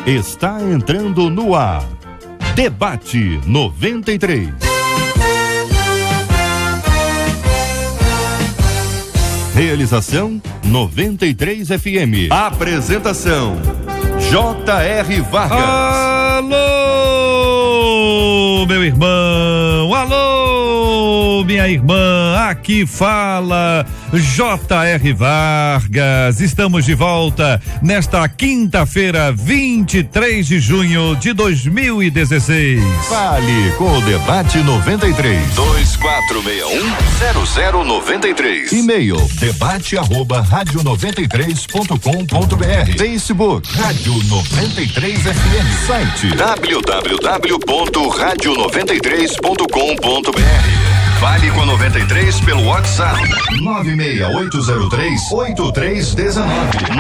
está entrando no ar. Debate 93. Realização 93 FM. Apresentação J.R. Vargas. Alô, meu irmão, alô, minha irmã, aqui fala J.R. Vargas. Estamos de volta nesta quinta-feira, 23 de junho de 2016. Fale com o Debate 93. 2461-0093. E-mail debate@radio93.com.br. Facebook Rádio 93 FM. Site www.radio93.com.br. Fale com a 93 pelo WhatsApp 96803-8319.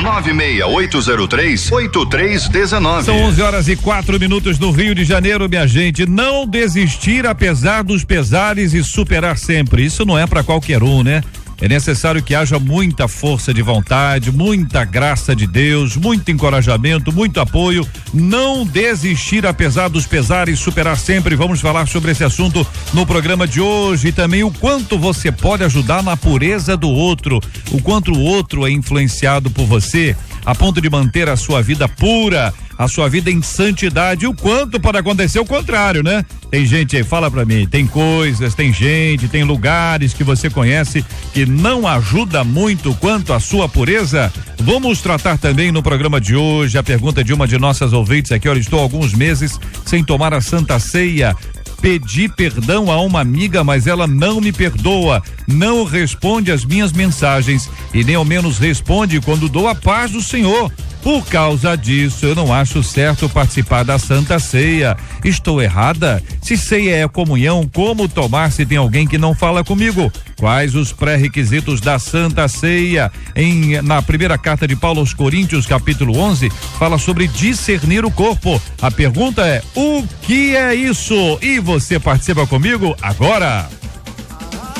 96803-8319. São 11h04 no Rio de Janeiro, minha gente. Não desistir apesar dos pesares e superar sempre. Isso não é para qualquer um, né? É necessário que haja muita força de vontade, muita graça de Deus, muito encorajamento, muito apoio. Não desistir apesar dos pesares, superar sempre. Vamos falar sobre esse assunto no programa de hoje e também o quanto você pode ajudar na pureza do outro, o quanto o outro é influenciado por você a ponto de manter a sua vida pura, a sua vida em santidade, o quanto pode acontecer o contrário, né? Tem gente aí, fala pra mim, tem coisas, tem gente, tem lugares que você conhece que não ajuda muito quanto a sua pureza. Vamos tratar também no programa de hoje a pergunta de uma de nossas ouvintes aqui. Olha, estou há alguns meses sem tomar a Santa Ceia. Pedi perdão a uma amiga, mas ela não me perdoa, não responde as minhas mensagens e nem ao menos responde quando dou a paz do Senhor. Por causa disso, eu não acho certo participar da Santa Ceia. Estou errada? Se ceia é comunhão, como tomar se tem alguém que não fala comigo? Quais os pré-requisitos da Santa Ceia? Na primeira carta de Paulo aos Coríntios, capítulo 11, fala sobre discernir o corpo. A pergunta é: o que é isso? E você participa comigo agora.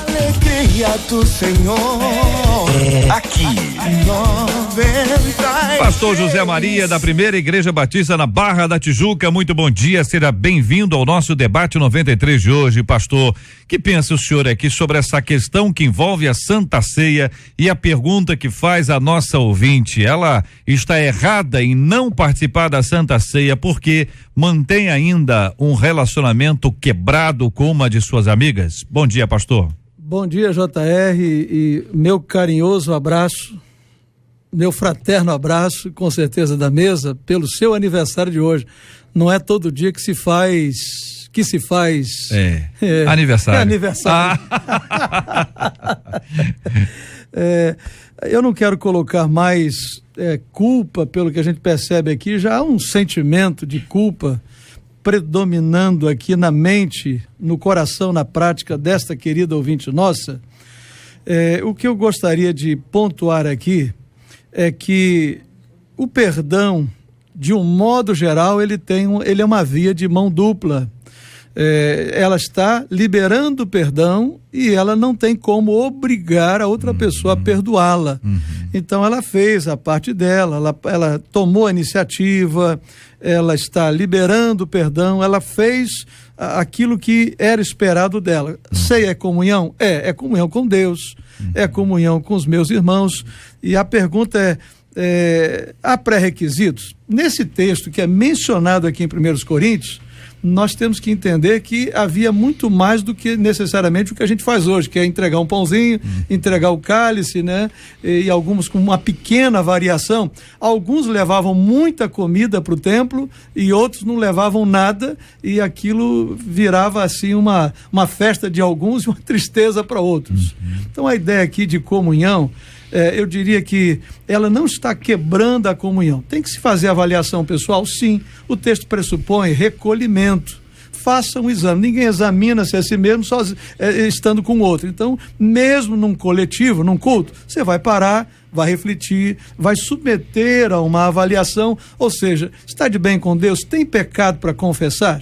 Alegria do Senhor, aqui. Pastor José Maria, da Primeira Igreja Batista na Barra da Tijuca, muito bom dia, seja bem-vindo ao nosso Debate 93 de hoje, pastor. Que pensa o senhor aqui sobre essa questão que envolve a Santa Ceia e a pergunta que faz a nossa ouvinte? Ela está errada em não participar da Santa Ceia porque mantém ainda um relacionamento quebrado com uma de suas amigas? Bom dia, pastor. Bom dia, JR, e meu carinhoso abraço, meu fraterno abraço, com certeza da mesa, pelo seu aniversário de hoje. Não é todo dia que se faz... aniversário. É aniversário. Eu não quero colocar mais culpa, pelo que a gente percebe aqui, já há um sentimento de culpa predominando aqui na mente, no coração, na prática desta querida ouvinte nossa. O que eu gostaria de pontuar aqui é que o perdão, de um modo geral, ele é uma via de mão dupla. Ela está liberando o perdão e ela não tem como obrigar a outra pessoa a perdoá-la. Então ela fez a parte dela, ela tomou a iniciativa, ela está liberando o perdão, ela fez aquilo que era esperado dela. Ceia é comunhão? É comunhão com Deus, é comunhão com os meus irmãos. E a pergunta há pré-requisitos? Nesse texto que é mencionado aqui em 1 Coríntios, nós temos que entender que havia muito mais do que necessariamente o que a gente faz hoje, que é entregar um pãozinho, entregar o cálice, né? E alguns com uma pequena variação. Alguns levavam muita comida para o templo e outros não levavam nada, e aquilo virava assim uma festa de alguns e uma tristeza para outros. Então a ideia aqui de comunhão, eu diria que ela não está quebrando a comunhão. Tem que se fazer avaliação pessoal? Sim. O texto pressupõe recolhimento. Faça um exame. Ninguém examina-se a si mesmo só estando com o outro. Então, mesmo num coletivo, num culto, você vai parar, vai refletir, vai submeter a uma avaliação, ou seja, está de bem com Deus? Tem pecado para confessar?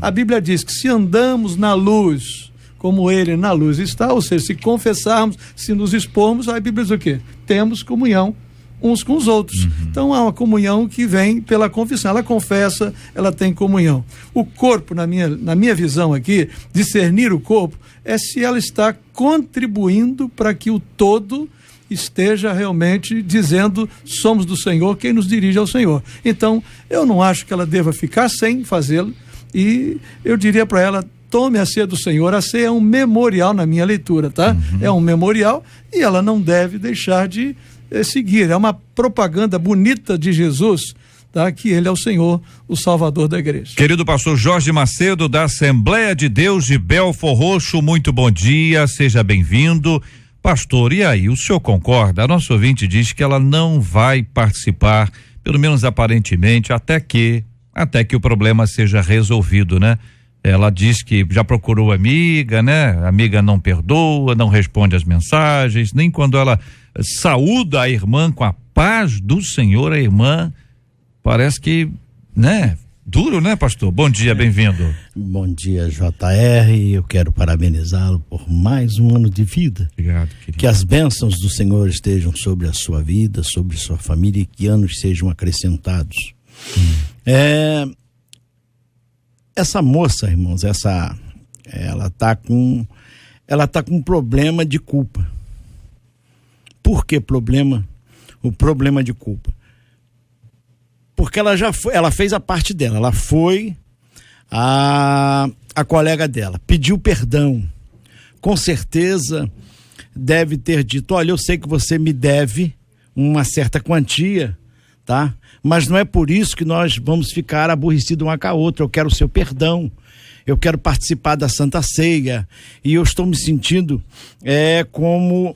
A Bíblia diz que se andamos na luz, como ele na luz está, ou seja, se confessarmos, se nos expormos, a Bíblia diz o quê? Temos comunhão uns com os outros. Então há uma comunhão que vem pela confissão. Ela confessa, ela tem comunhão. O corpo, na minha visão aqui, discernir o corpo, é se ela está contribuindo para que o todo esteja realmente dizendo: somos do Senhor, quem nos dirige ao Senhor. Então, eu não acho que ela deva ficar sem fazê-lo, e eu diria para ela: tome a ceia do Senhor. A ceia é um memorial na minha leitura, tá? É um memorial, e ela não deve deixar de seguir. É uma propaganda bonita de Jesus, tá? Que ele é o Senhor, o Salvador da igreja. Querido pastor Jorge Macedo, da Assembleia de Deus de Belfor Roxo, muito bom dia, seja bem-vindo. Pastor, e aí, o senhor concorda? A nossa ouvinte diz que ela não vai participar, pelo menos aparentemente, até que o problema seja resolvido, né? Ela diz que já procurou amiga, né? A amiga não perdoa, não responde as mensagens, nem quando ela saúda a irmã com a paz do Senhor, a irmã parece que, né? Duro, né, pastor? Bom dia, bem-vindo. Bom dia, JR. Eu quero parabenizá-lo por mais um ano de vida. Obrigado, querido. Que as bênçãos do Senhor estejam sobre a sua vida, sobre sua família, e que anos sejam acrescentados. Essa moça, irmãos, ela tá com um problema de culpa. Por que problema? O problema de culpa. Porque ela fez a parte dela, ela foi a colega dela, pediu perdão, com certeza deve ter dito: olha, eu sei que você me deve uma certa quantia, tá? Mas não é por isso que nós vamos ficar aborrecidos uma com a outra. Eu quero o seu perdão, eu quero participar da Santa Ceia, e eu estou me sentindo como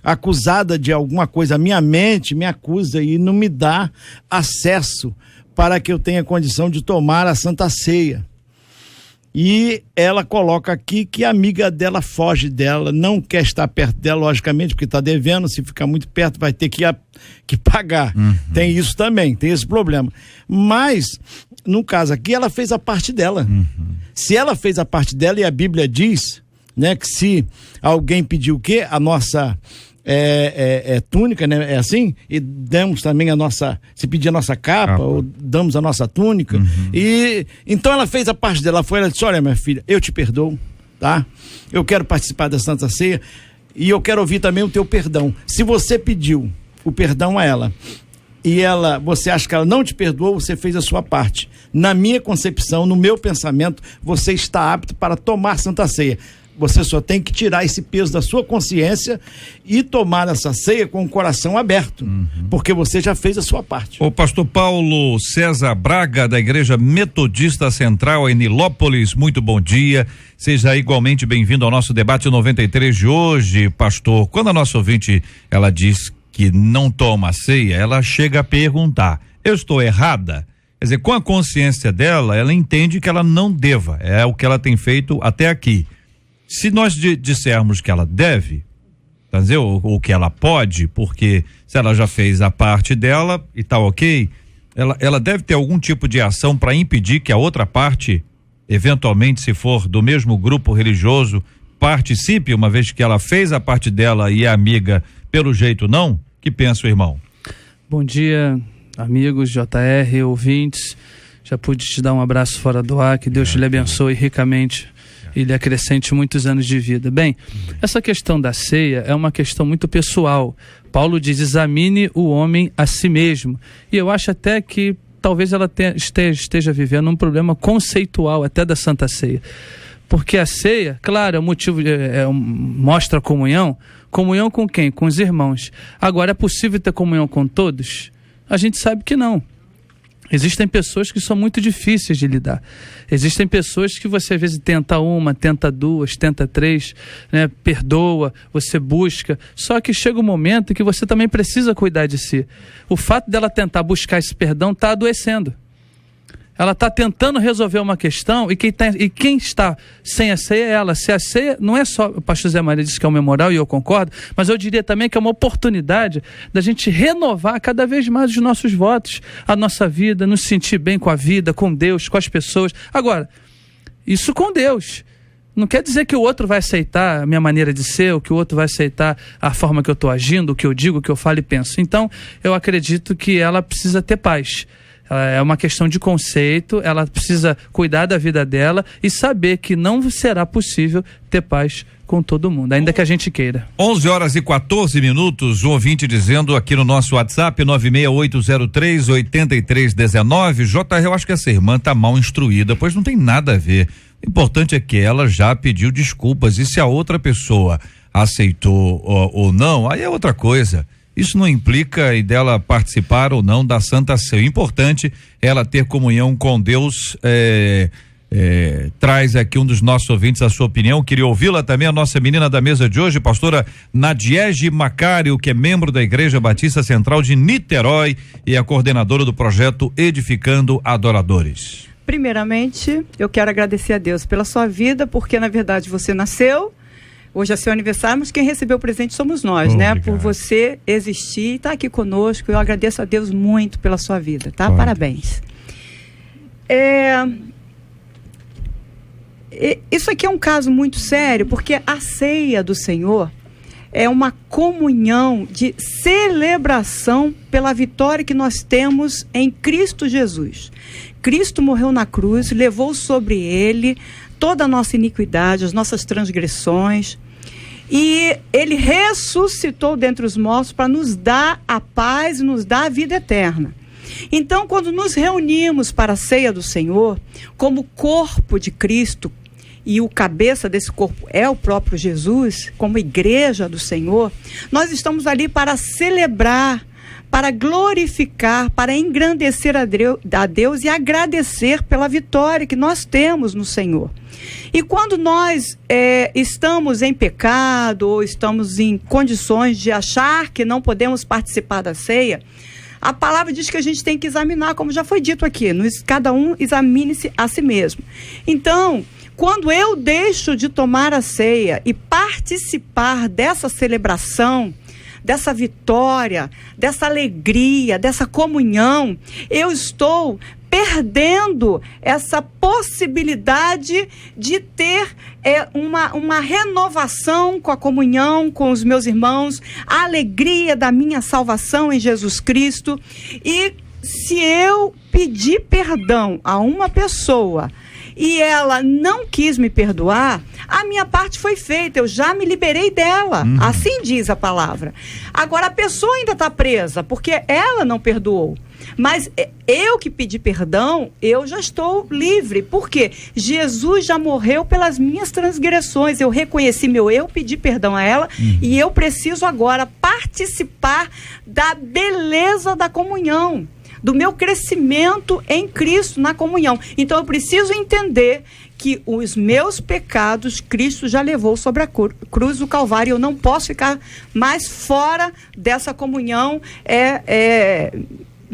acusada de alguma coisa. A minha mente me acusa e não me dá acesso para que eu tenha condição de tomar a Santa Ceia. E ela coloca aqui que a amiga dela foge dela, não quer estar perto dela, logicamente, porque está devendo. Se ficar muito perto vai ter que pagar. Tem isso também, tem esse problema. Mas, no caso aqui, ela fez a parte dela. Se ela fez a parte dela, e a Bíblia diz, né, que se alguém pediu o quê? A nossa túnica, né? É assim? E damos também se pedir a nossa capa, ou damos a nossa túnica. E então ela fez a parte dela, ela disse: olha, minha filha, eu te perdoo, tá? Eu quero participar da Santa Ceia, e eu quero ouvir também o teu perdão. Se você pediu o perdão a ela, e você acha que ela não te perdoou, você fez a sua parte. Na minha concepção, no meu pensamento, você está apto para tomar Santa Ceia. Você só tem que tirar esse peso da sua consciência e tomar essa ceia com o coração aberto, porque você já fez a sua parte. O pastor Paulo César Braga, da Igreja Metodista Central em Nilópolis, muito bom dia, seja igualmente bem-vindo ao nosso debate 93 de hoje, pastor. Quando a nossa ouvinte, ela diz que não toma ceia, ela chega a perguntar: eu estou errada? Quer dizer, com a consciência dela, ela entende que ela não deva, é o que ela tem feito até aqui. Se nós dissermos que ela deve, tá dizer, ou que ela pode, porque se ela já fez a parte dela e tá ok, ela deve ter algum tipo de ação para impedir que a outra parte, eventualmente, se for do mesmo grupo religioso, participe, uma vez que ela fez a parte dela e a amiga, pelo jeito, não? Que pensa o irmão? Bom dia, amigos, JR, ouvintes. Já pude te dar um abraço fora do ar, que Deus te abençoe ricamente e lhe acrescente muitos anos de vida. Bem, essa questão da ceia é uma questão muito pessoal. Paulo diz: examine o homem a si mesmo. E eu acho até que talvez ela esteja vivendo um problema conceitual até da Santa Ceia. Porque a ceia, claro, é um motivo, mostra a comunhão. Comunhão com quem? Com os irmãos. Agora, é possível ter comunhão com todos? A gente sabe que não. Existem pessoas que são muito difíceis de lidar. Existem pessoas que você às vezes tenta uma, tenta duas, tenta três, né? Perdoa, você busca. Só que chega um momento que você também precisa cuidar de si. O fato dela tentar buscar esse perdão está adoecendo. Ela está tentando resolver uma questão e quem está sem a ceia é ela. Se a ceia não é só, o pastor Zé Maria disse que é um memorial e eu concordo, mas eu diria também que é uma oportunidade da gente renovar cada vez mais os nossos votos, a nossa vida, nos sentir bem com a vida, com Deus, com as pessoas. Agora, isso com Deus. Não quer dizer que o outro vai aceitar a minha maneira de ser, ou que o outro vai aceitar a forma que eu estou agindo, o que eu digo, o que eu falo e penso. Então, eu acredito que ela precisa ter paz. É uma questão de conceito, ela precisa cuidar da vida dela e saber que não será possível ter paz com todo mundo, ainda que a gente queira. 11h14, um ouvinte dizendo aqui no nosso WhatsApp, 96803-8319, JR, eu acho que essa irmã tá mal instruída, pois não tem nada a ver. O importante é que ela já pediu desculpas, e se a outra pessoa aceitou ou não, aí é outra coisa. Isso não implica em dela participar ou não da Santa Ceia. O importante é ela ter comunhão com Deus. Traz aqui um dos nossos ouvintes a sua opinião. Queria ouvi-la também, a nossa menina da mesa de hoje, pastora Nadiege Macário, que é membro da Igreja Batista Central de Niterói e é coordenadora do projeto Edificando Adoradores. Primeiramente, eu quero agradecer a Deus pela sua vida, porque na verdade você nasceu, hoje é seu aniversário, mas quem recebeu o presente somos nós, né? Obrigado. Por você existir e estar aqui conosco, eu agradeço a Deus muito pela sua vida, tá? Pode. Parabéns. Isso aqui é um caso muito sério, porque a ceia do Senhor é uma comunhão de celebração pela vitória que nós temos em Cristo Jesus. Cristo morreu na cruz, levou sobre ele toda a nossa iniquidade, as nossas transgressões, e ele ressuscitou dentre os mortos para nos dar a paz e nos dar a vida eterna. Então, quando nos reunimos para a ceia do Senhor, como corpo de Cristo, e o cabeça desse corpo é o próprio Jesus, como igreja do Senhor, nós estamos ali para celebrar, para glorificar, para engrandecer a Deus e agradecer pela vitória que nós temos no Senhor. E quando nós estamos em pecado ou estamos em condições de achar que não podemos participar da ceia, a palavra diz que a gente tem que examinar, como já foi dito aqui, cada um examine-se a si mesmo. Então, quando eu deixo de tomar a ceia e participar dessa celebração, dessa vitória, dessa alegria, dessa comunhão, eu estou perdendo essa possibilidade de ter uma renovação com a comunhão com os meus irmãos, a alegria da minha salvação em Jesus Cristo. E se eu pedir perdão a uma pessoa e ela não quis me perdoar, a minha parte foi feita, eu já me liberei dela, assim diz a palavra. Agora a pessoa ainda está presa, porque ela não perdoou, mas eu que pedi perdão, eu já estou livre, porque Jesus já morreu pelas minhas transgressões, eu reconheci meu eu, pedi perdão a ela, e eu preciso agora participar da beleza da comunhão, do meu crescimento em Cristo, na comunhão. Então eu preciso entender que os meus pecados Cristo já levou sobre a cruz do Calvário. Eu não posso ficar mais fora dessa comunhão,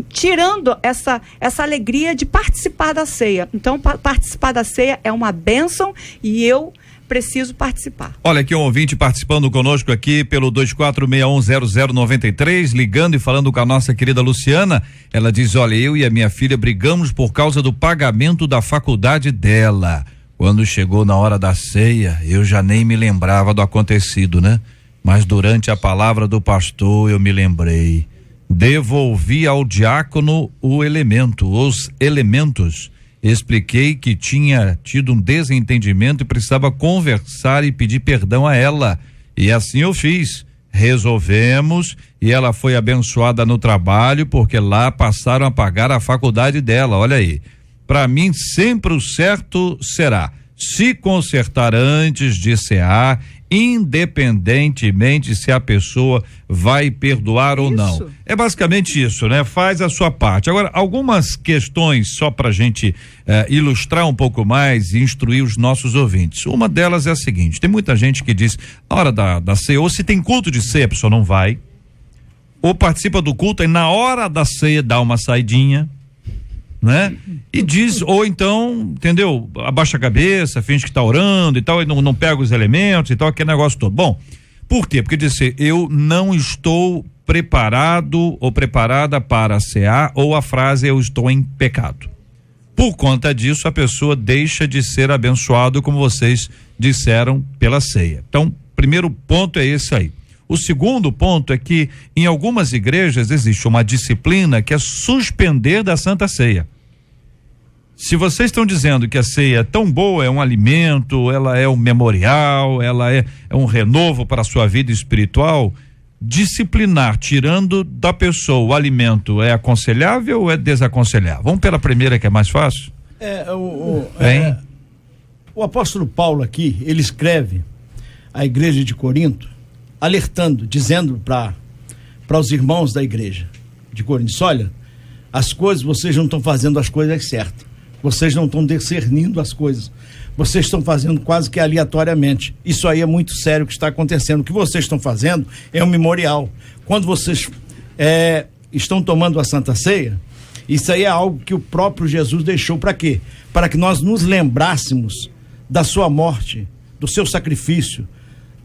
tirando essa alegria de participar da ceia. Então participar da ceia é uma bênção e eu preciso participar. Olha aqui um ouvinte participando conosco aqui pelo 24610093, ligando e falando com a nossa querida Luciana. Ela diz: olha, eu e a minha filha brigamos por causa do pagamento da faculdade dela. Quando chegou na hora da ceia, eu já nem me lembrava do acontecido, né? Mas durante a palavra do pastor eu me lembrei. Devolvi ao diácono os elementos. Expliquei que tinha tido um desentendimento e precisava conversar e pedir perdão a ela. E assim eu fiz. Resolvemos e ela foi abençoada no trabalho, porque lá passaram a pagar a faculdade dela. Olha aí. Para mim, sempre o certo será se consertar antes de cear, independentemente se a pessoa vai perdoar ou não. É basicamente isso, né? Faz a sua parte. Agora, algumas questões só pra gente ilustrar um pouco mais e instruir os nossos ouvintes. Uma delas é a seguinte: tem muita gente que diz, na hora da ceia, ou se tem culto de ceia, a pessoa não vai, ou participa do culto e na hora da ceia dá uma saidinha, né? E diz, ou então, entendeu? Abaixa a cabeça, finge que tá orando e tal, e não pega os elementos e tal, aquele negócio todo. Bom, por quê? Porque diz assim, eu não estou preparado ou preparada para cear, ou a frase, eu estou em pecado. por conta disso a pessoa deixa de ser abençoado, como vocês disseram, pela ceia. Então, primeiro ponto é esse aí. O segundo ponto é que em algumas igrejas existe uma disciplina que é suspender da Santa Ceia. Se vocês estão dizendo que a ceia é tão boa, é um alimento, ela é um memorial, ela é um renovo para a sua vida espiritual, disciplinar, tirando da pessoa o alimento, é aconselhável ou é desaconselhável? Vamos pela primeira, que é mais fácil? O apóstolo Paulo aqui, ele escreve à igreja de Corinto, alertando, dizendo para os irmãos da igreja de Corinto: olha, as coisas, vocês não estão fazendo as coisas certas, vocês não estão discernindo as coisas, vocês estão fazendo quase que aleatoriamente. Isso aí é muito sério o que está acontecendo. O que vocês estão fazendo é um memorial. Quando vocês estão tomando a Santa Ceia, isso aí é algo que o próprio Jesus deixou para quê? Para que nós nos lembrássemos da sua morte, do seu sacrifício,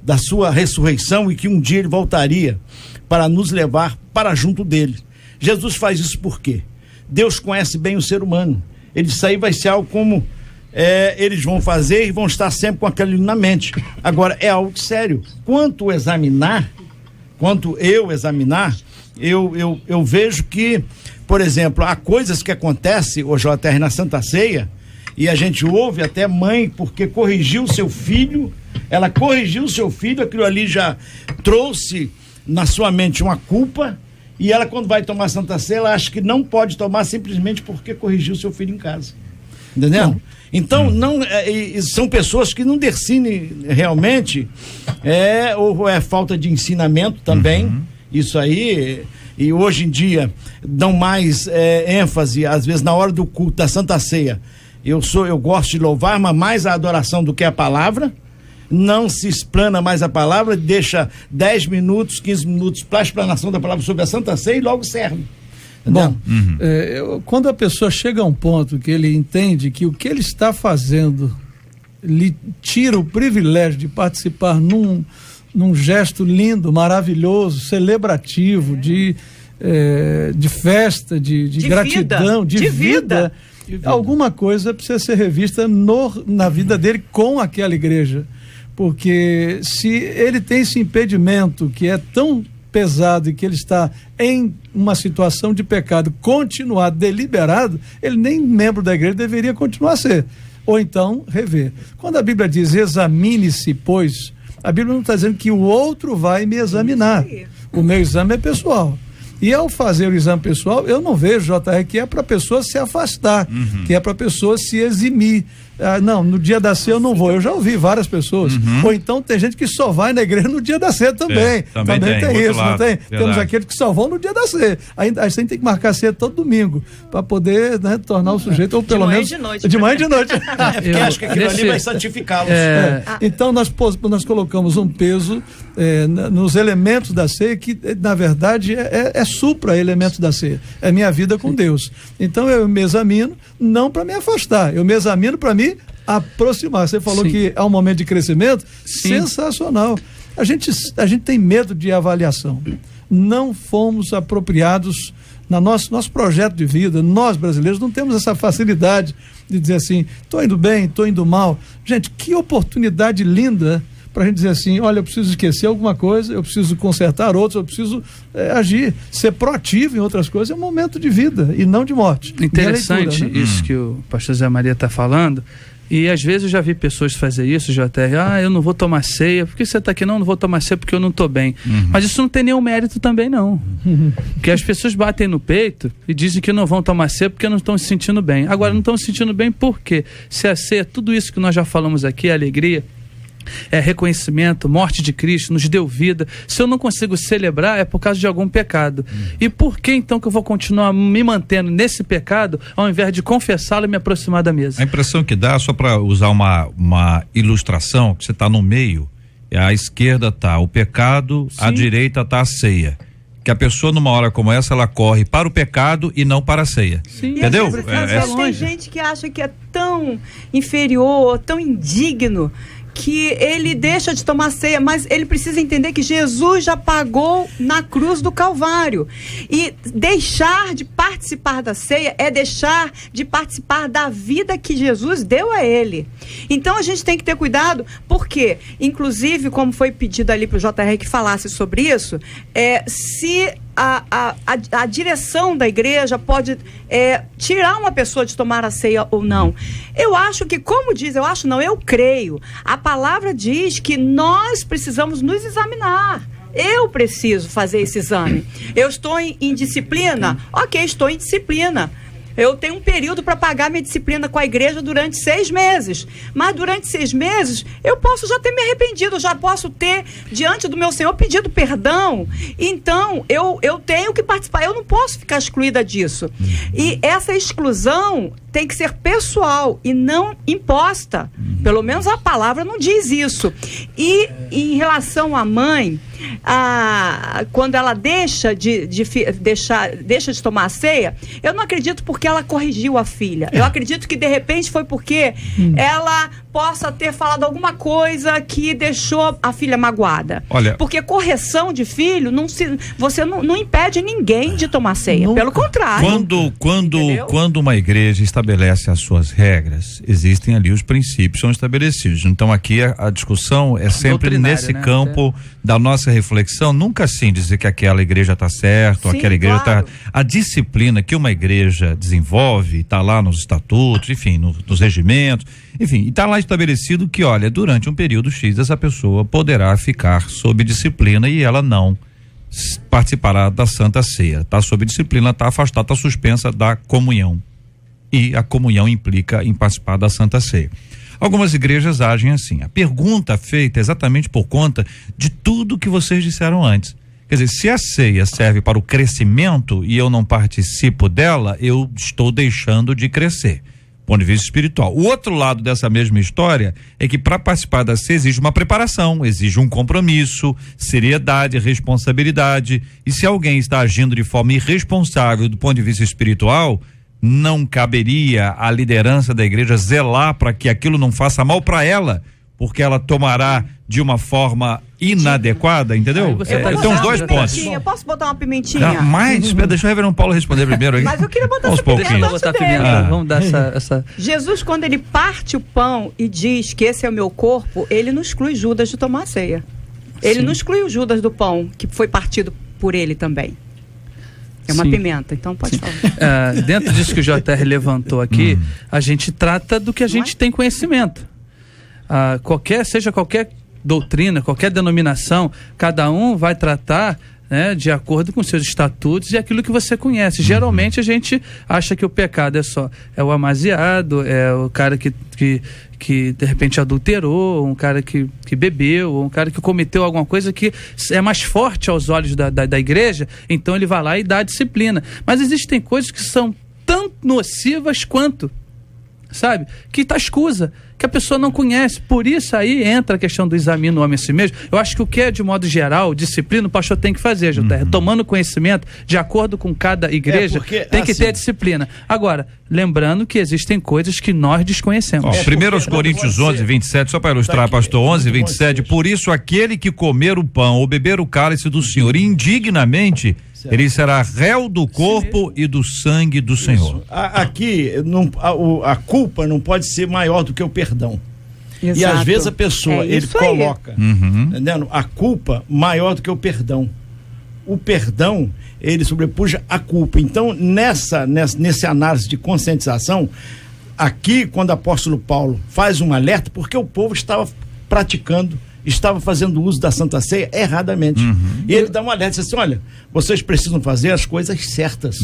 da sua ressurreição, e que um dia ele voltaria para nos levar para junto dele. Jesus faz isso por quê? Deus conhece bem o ser humano. Isso aí vai ser algo como eles vão fazer e vão estar sempre com aquilo na mente. Agora, é algo sério. Quanto eu examinar, eu vejo que, por exemplo, há coisas que acontecem, o JR, na Santa Ceia, e a gente ouve até mãe, porque corrigiu seu filho, ela corrigiu seu filho, aquilo ali já trouxe na sua mente uma culpa, e ela, quando vai tomar Santa Ceia, ela acha que não pode tomar simplesmente porque corrigiu seu filho em casa. Entendeu? Então, são pessoas que não discernem realmente, ou é falta de ensinamento também, isso aí, e hoje em dia dão mais ênfase, às vezes, na hora do culto da Santa Ceia. Eu gosto de louvar, mas mais a adoração do que a palavra. Não se explana mais a palavra, deixa 10 minutos, 15 minutos para a explanação da palavra sobre a Santa Ceia e logo serve. Bom, quando a pessoa chega a um ponto que ele entende que o que ele está fazendo lhe tira o privilégio de participar num gesto lindo, maravilhoso, celebrativo, de festa, de gratidão, de vida, alguma coisa precisa ser revista na vida dele com aquela igreja. Porque se ele tem esse impedimento que é tão pesado e que ele está em uma situação de pecado continuado, deliberado, ele nem membro da igreja deveria continuar a ser. Ou então, rever. Quando a Bíblia diz examine-se, pois, a Bíblia não está dizendo que o outro vai me examinar. O meu exame é pessoal. E ao fazer o exame pessoal, eu não vejo, JR, que é para a pessoa se afastar, que é para a pessoa se eximir. Não, no dia da ceia eu não vou. Eu já ouvi várias pessoas. Ou então tem gente que só vai na igreja no dia da ceia também. Também tem isso, não tem? Verdade. Temos aqueles que só vão no dia da ceia. A gente tem que marcar a ceia todo domingo, para poder, né, tornar o sujeito, ou pelo menos. De manhã e de noite. Porque acho que aquilo ali vai santificá-los. Então nós colocamos um peso nos elementos da ceia, que na verdade é supra-elementos da ceia. É minha vida com Deus. Então eu me examino, não para me afastar, eu me examino para me aproximar. Você falou que há um momento de crescimento sensacional. A gente tem medo de avaliação. Não fomos apropriados no nosso projeto de vida. Nós brasileiros não temos essa facilidade de dizer assim, estou indo bem, estou indo mal. Gente, que oportunidade linda para a gente dizer assim, olha, eu preciso esquecer alguma coisa, eu preciso consertar outros, eu preciso agir, ser proativo em outras coisas. É um momento de vida e não de morte. Interessante leitura, né? Isso que o pastor Zé Maria está falando. E às vezes eu já vi pessoas fazer isso, JR, eu não vou tomar ceia, por que você está aqui? Não vou tomar ceia porque eu não estou bem. Mas isso não tem nenhum mérito também, não. Porque as pessoas batem no peito e dizem que não vão tomar ceia porque não estão se sentindo bem. Agora, não estão se sentindo bem por quê? Se a ceia, tudo isso que nós já falamos aqui, alegria, reconhecimento, morte de Cristo, nos deu vida. Se eu não consigo celebrar, é por causa de algum pecado. E por que então que eu vou continuar me mantendo nesse pecado, ao invés de confessá-lo e me aproximar da mesa? A impressão que dá, só para usar uma ilustração, que você está no meio, à esquerda está o pecado, à direita está a ceia. Que a pessoa, numa hora como essa, ela corre para o pecado e não para a ceia. Entendeu? Às vezes tem gente que acha que é tão inferior, tão indigno, que ele deixa de tomar ceia, mas ele precisa entender que Jesus já pagou na cruz do Calvário. E deixar de participar da ceia é deixar de participar da vida que Jesus deu a ele. Então a gente tem que ter cuidado, porque, inclusive, como foi pedido ali para o JR que falasse sobre isso, se a direção da igreja pode tirar uma pessoa de tomar a ceia ou não. Eu acho que, eu creio. A palavra diz que nós precisamos nos examinar. Eu preciso fazer esse exame. Eu estou em disciplina? Ok, estou em disciplina. Eu tenho um período para pagar minha disciplina com a igreja durante 6 meses. Mas durante 6 meses, eu posso já ter me arrependido, já posso ter, diante do meu Senhor, pedido perdão. Então, eu tenho que participar, eu não posso ficar excluída disso. E essa exclusão tem que ser pessoal e não imposta. Pelo menos a palavra não diz isso. E em relação à mãe, quando ela deixa de tomar a ceia, eu não acredito porque ela corrigiu a filha. Eu acredito que de repente foi porque ela possa ter falado alguma coisa que deixou a filha magoada. Olha, porque correção de filho, você não impede ninguém de tomar ceia. Nunca. Pelo contrário. Quando uma igreja estabelece as suas regras, existem ali os princípios são estabelecidos. Então aqui a discussão é sempre nesse campo da nossa reflexão, nunca assim dizer que aquela igreja está certa, ou aquela igreja está... A disciplina que uma igreja desenvolve, está lá nos estatutos, enfim, nos regimentos, enfim, está lá estabelecido que, olha, durante um período X essa pessoa poderá ficar sob disciplina e ela não participará da Santa Ceia. Está sob disciplina, está afastada, está suspensa da comunhão. E a comunhão implica em participar da Santa Ceia. Algumas igrejas agem assim. A pergunta feita é exatamente por conta de tudo que vocês disseram antes. Quer dizer, se a ceia serve para o crescimento e eu não participo dela, eu estou deixando de crescer. Ponto de vista espiritual. O outro lado dessa mesma história é que para participar da ceia exige uma preparação, exige um compromisso, seriedade, responsabilidade. E se alguém está agindo de forma irresponsável do ponto de vista espiritual, não caberia à liderança da igreja zelar para que aquilo não faça mal para ela, porque ela tomará de uma forma inadequada, entendeu? Tem uns 2 pontos. Posso botar uma pimentinha? Deixa o reverendo Paulo responder primeiro. Mas eu queria botar essa pimenta. Vamos dar essa... Jesus, quando ele parte o pão e diz que esse é o meu corpo, ele não exclui Judas de tomar a ceia. Ele não excluiu Judas do pão, que foi partido por ele também. É uma pimenta, então pode falar. Dentro disso que o JR levantou aqui, a gente trata do que a gente tem conhecimento. Seja qualquer doutrina, qualquer denominação, cada um vai tratar, né, de acordo com seus estatutos e aquilo que você conhece. Geralmente a gente acha que o pecado é o amaziado, é o cara que de repente adulterou, um cara que bebeu, um cara que cometeu alguma coisa que é mais forte aos olhos da igreja, então ele vai lá e dá a disciplina. Mas existem coisas que são tão nocivas quanto, sabe? Que está escusa, que a pessoa não conhece. Por isso aí entra a questão do examina o homem a si mesmo. Eu acho que o que é, de modo geral, disciplina, o pastor tem que fazer, JR, tomando conhecimento, de acordo com cada igreja, tem que ter a disciplina. Agora, lembrando que existem coisas que nós desconhecemos. 1 Coríntios 11:27, só para ilustrar, pastor, 11:27, por isso aquele que comer o pão ou beber o cálice do Senhor indignamente, ele será réu do corpo e do sangue do Senhor. Aqui, a culpa não pode ser maior do que o perdão. Exato. E às vezes a pessoa, ele coloca, entendendo? A culpa maior do que o perdão. O perdão, ele sobrepuja a culpa. Então, nessa análise de conscientização, aqui, quando o apóstolo Paulo faz um alerta, porque o povo estava praticando, estava fazendo uso da Santa Ceia erradamente. E ele dá um alerta, diz assim, olha, vocês precisam fazer as coisas certas.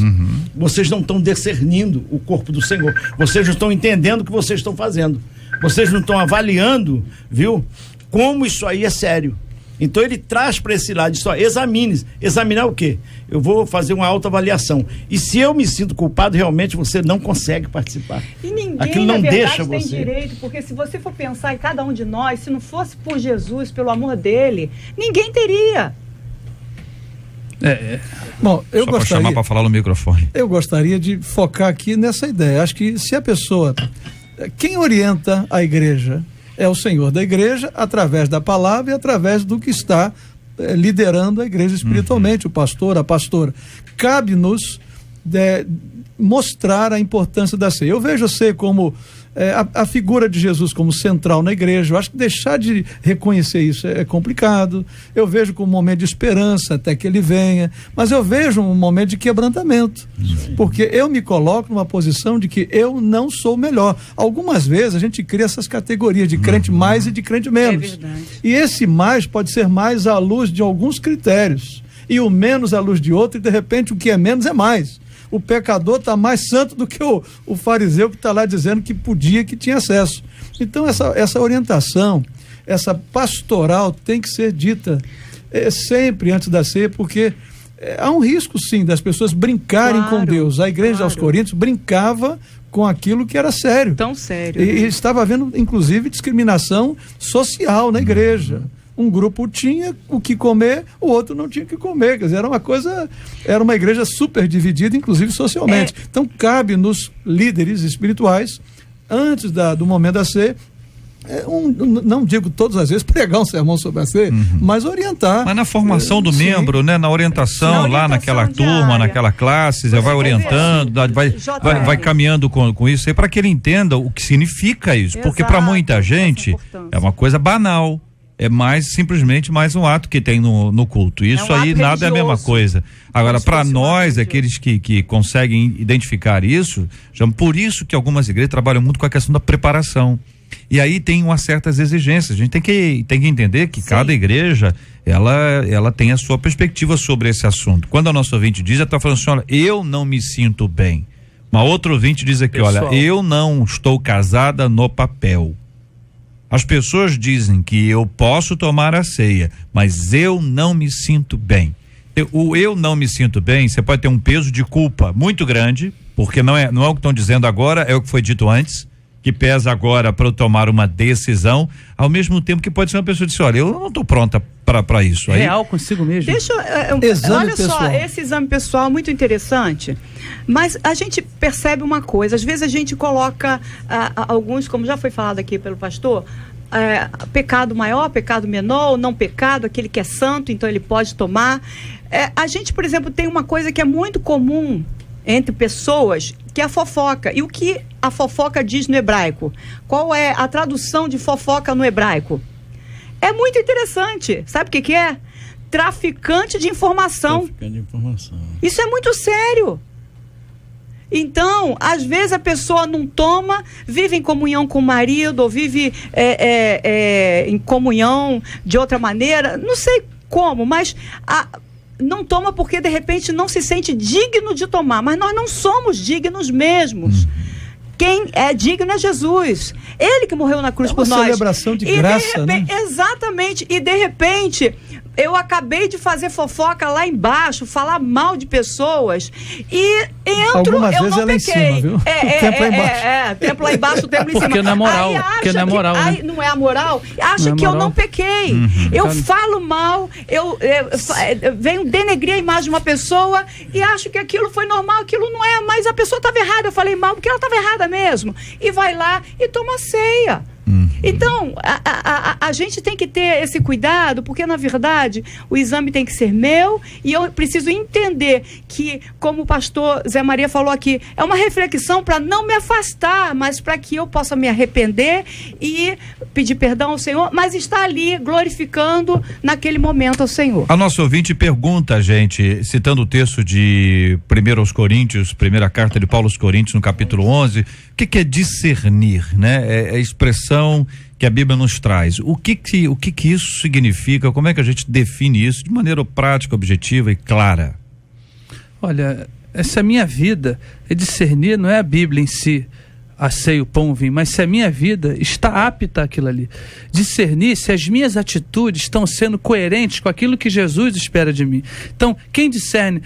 Vocês não estão discernindo o corpo do Senhor. Vocês não estão entendendo o que vocês estão fazendo. Vocês não estão avaliando, viu, como isso aí é sério. Então ele traz para esse lado, diz, examine. Examinar o quê? Eu vou fazer uma autoavaliação. E se eu me sinto culpado, realmente você não consegue participar. E ninguém, aquilo não na verdade, deixa tem você. direito, porque se você for pensar em cada um de nós, se não fosse por Jesus, pelo amor dele, ninguém teria. Bom, eu só gostaria... chamar para falar no microfone. Eu gostaria de focar aqui nessa ideia. Acho que se a pessoa... Quem orienta a igreja é o Senhor da igreja, através da palavra e através do que está liderando a igreja espiritualmente, o pastor, a pastora. Cabe-nos mostrar a importância da ceia. Eu vejo a ceia como a figura de Jesus como central na igreja. Eu acho que deixar de reconhecer isso é complicado. Eu vejo como um momento de esperança até que ele venha, mas eu vejo um momento de quebrantamento, porque eu me coloco numa posição de que eu não sou melhor. Algumas vezes a gente cria essas categorias de crente mais e de crente menos. É verdade. E esse mais pode ser mais à luz de alguns critérios e o menos à luz de outro, e de repente o que é menos é mais. O pecador está mais santo do que o fariseu que está lá dizendo que podia, que tinha acesso. Então essa orientação, essa pastoral tem que ser dita sempre antes da ceia, porque há um risco sim das pessoas brincarem com Deus. A igreja aos Coríntios brincava com aquilo que era sério. Tão sério. E estava havendo inclusive discriminação social na igreja. Um grupo tinha o que comer, o outro não tinha o que comer. Quer dizer, era uma igreja super dividida, inclusive socialmente. Então, cabe nos líderes espirituais, antes do momento da ceia, não digo todas as vezes pregar um sermão sobre a ceia, mas orientar. Mas na formação do membro, né? Na orientação lá naquela turma, naquela classe, você vai orientando, vai caminhando com isso aí, para que ele entenda o que significa isso. Exato, porque para muita gente é uma coisa banal. É simplesmente mais um ato que tem no culto. Isso aí nada é a mesma coisa. Agora, para nós, aqueles que conseguem identificar isso, por isso que algumas igrejas trabalham muito com a questão da preparação. E aí tem umas certas exigências. A gente tem que entender que cada igreja, ela tem a sua perspectiva sobre esse assunto. Quando a nossa ouvinte diz, ela está falando assim, olha, eu não me sinto bem. Uma outra ouvinte diz aqui, olha, eu não estou casada no papel. As pessoas dizem que eu posso tomar a ceia, mas eu não me sinto bem. O eu não me sinto bem, você pode ter um peso de culpa muito grande, porque não é o que estão dizendo agora, é o que foi dito antes, que pesa agora para eu tomar uma decisão, ao mesmo tempo que pode ser uma pessoa que diz, olha, eu não estou pronta para isso. Aí, real consigo mesmo. Olha só, esse exame pessoal é muito interessante, mas a gente percebe uma coisa, às vezes a gente coloca alguns, como já foi falado aqui pelo pastor, pecado maior, pecado menor, não pecado, aquele que é santo, então ele pode tomar. A gente, por exemplo, tem uma coisa que é muito comum entre pessoas, que é a fofoca. E o que a fofoca diz no hebraico? Qual é a tradução de fofoca no hebraico? É muito interessante. Sabe o que é? Traficante de informação. Traficante de informação. Isso é muito sério. Então, às vezes a pessoa não toma, vive em comunhão com o marido, ou vive em comunhão de outra maneira, não sei como, mas não toma porque de repente não se sente digno de tomar, mas nós não somos dignos mesmos. Quem é digno é Jesus. Ele que morreu na cruz por nós. É uma celebração de graça, né? Exatamente. E de repente, eu acabei de fazer fofoca lá embaixo, falar mal de pessoas, e entro, algumas eu vezes não pequei. Em cima, viu? O templo lá embaixo. Templo lá embaixo, o templo em cima. Porque não é moral. Porque não é moral, né? Não é a moral? Acha que eu não pequei. Eu falo mal, eu venho denegrir a imagem de uma pessoa e acho que aquilo foi normal, aquilo não é, mas a pessoa estava errada, eu falei mal porque ela estava errada mesmo. E vai lá e toma ceia. Então, a gente tem que ter esse cuidado, porque na verdade o exame tem que ser meu e eu preciso entender que, como o pastor Zé Maria falou aqui, é uma reflexão para não me afastar, mas para que eu possa me arrepender e pedir perdão ao Senhor, mas estar ali glorificando naquele momento ao Senhor. A nossa ouvinte pergunta, gente, citando o texto de 1 aos Coríntios, primeira carta de Paulo aos Coríntios, no capítulo 11, o que é discernir, né? É a expressão que a Bíblia nos traz. O que isso significa? Como é que a gente define isso de maneira prática, objetiva e clara? Olha, essa minha vida, discernir não é a Bíblia em si, a ceia, o pão, o vinho, mas se a minha vida está apta àquilo ali. Discernir se as minhas atitudes estão sendo coerentes com aquilo que Jesus espera de mim. Então, quem discerne,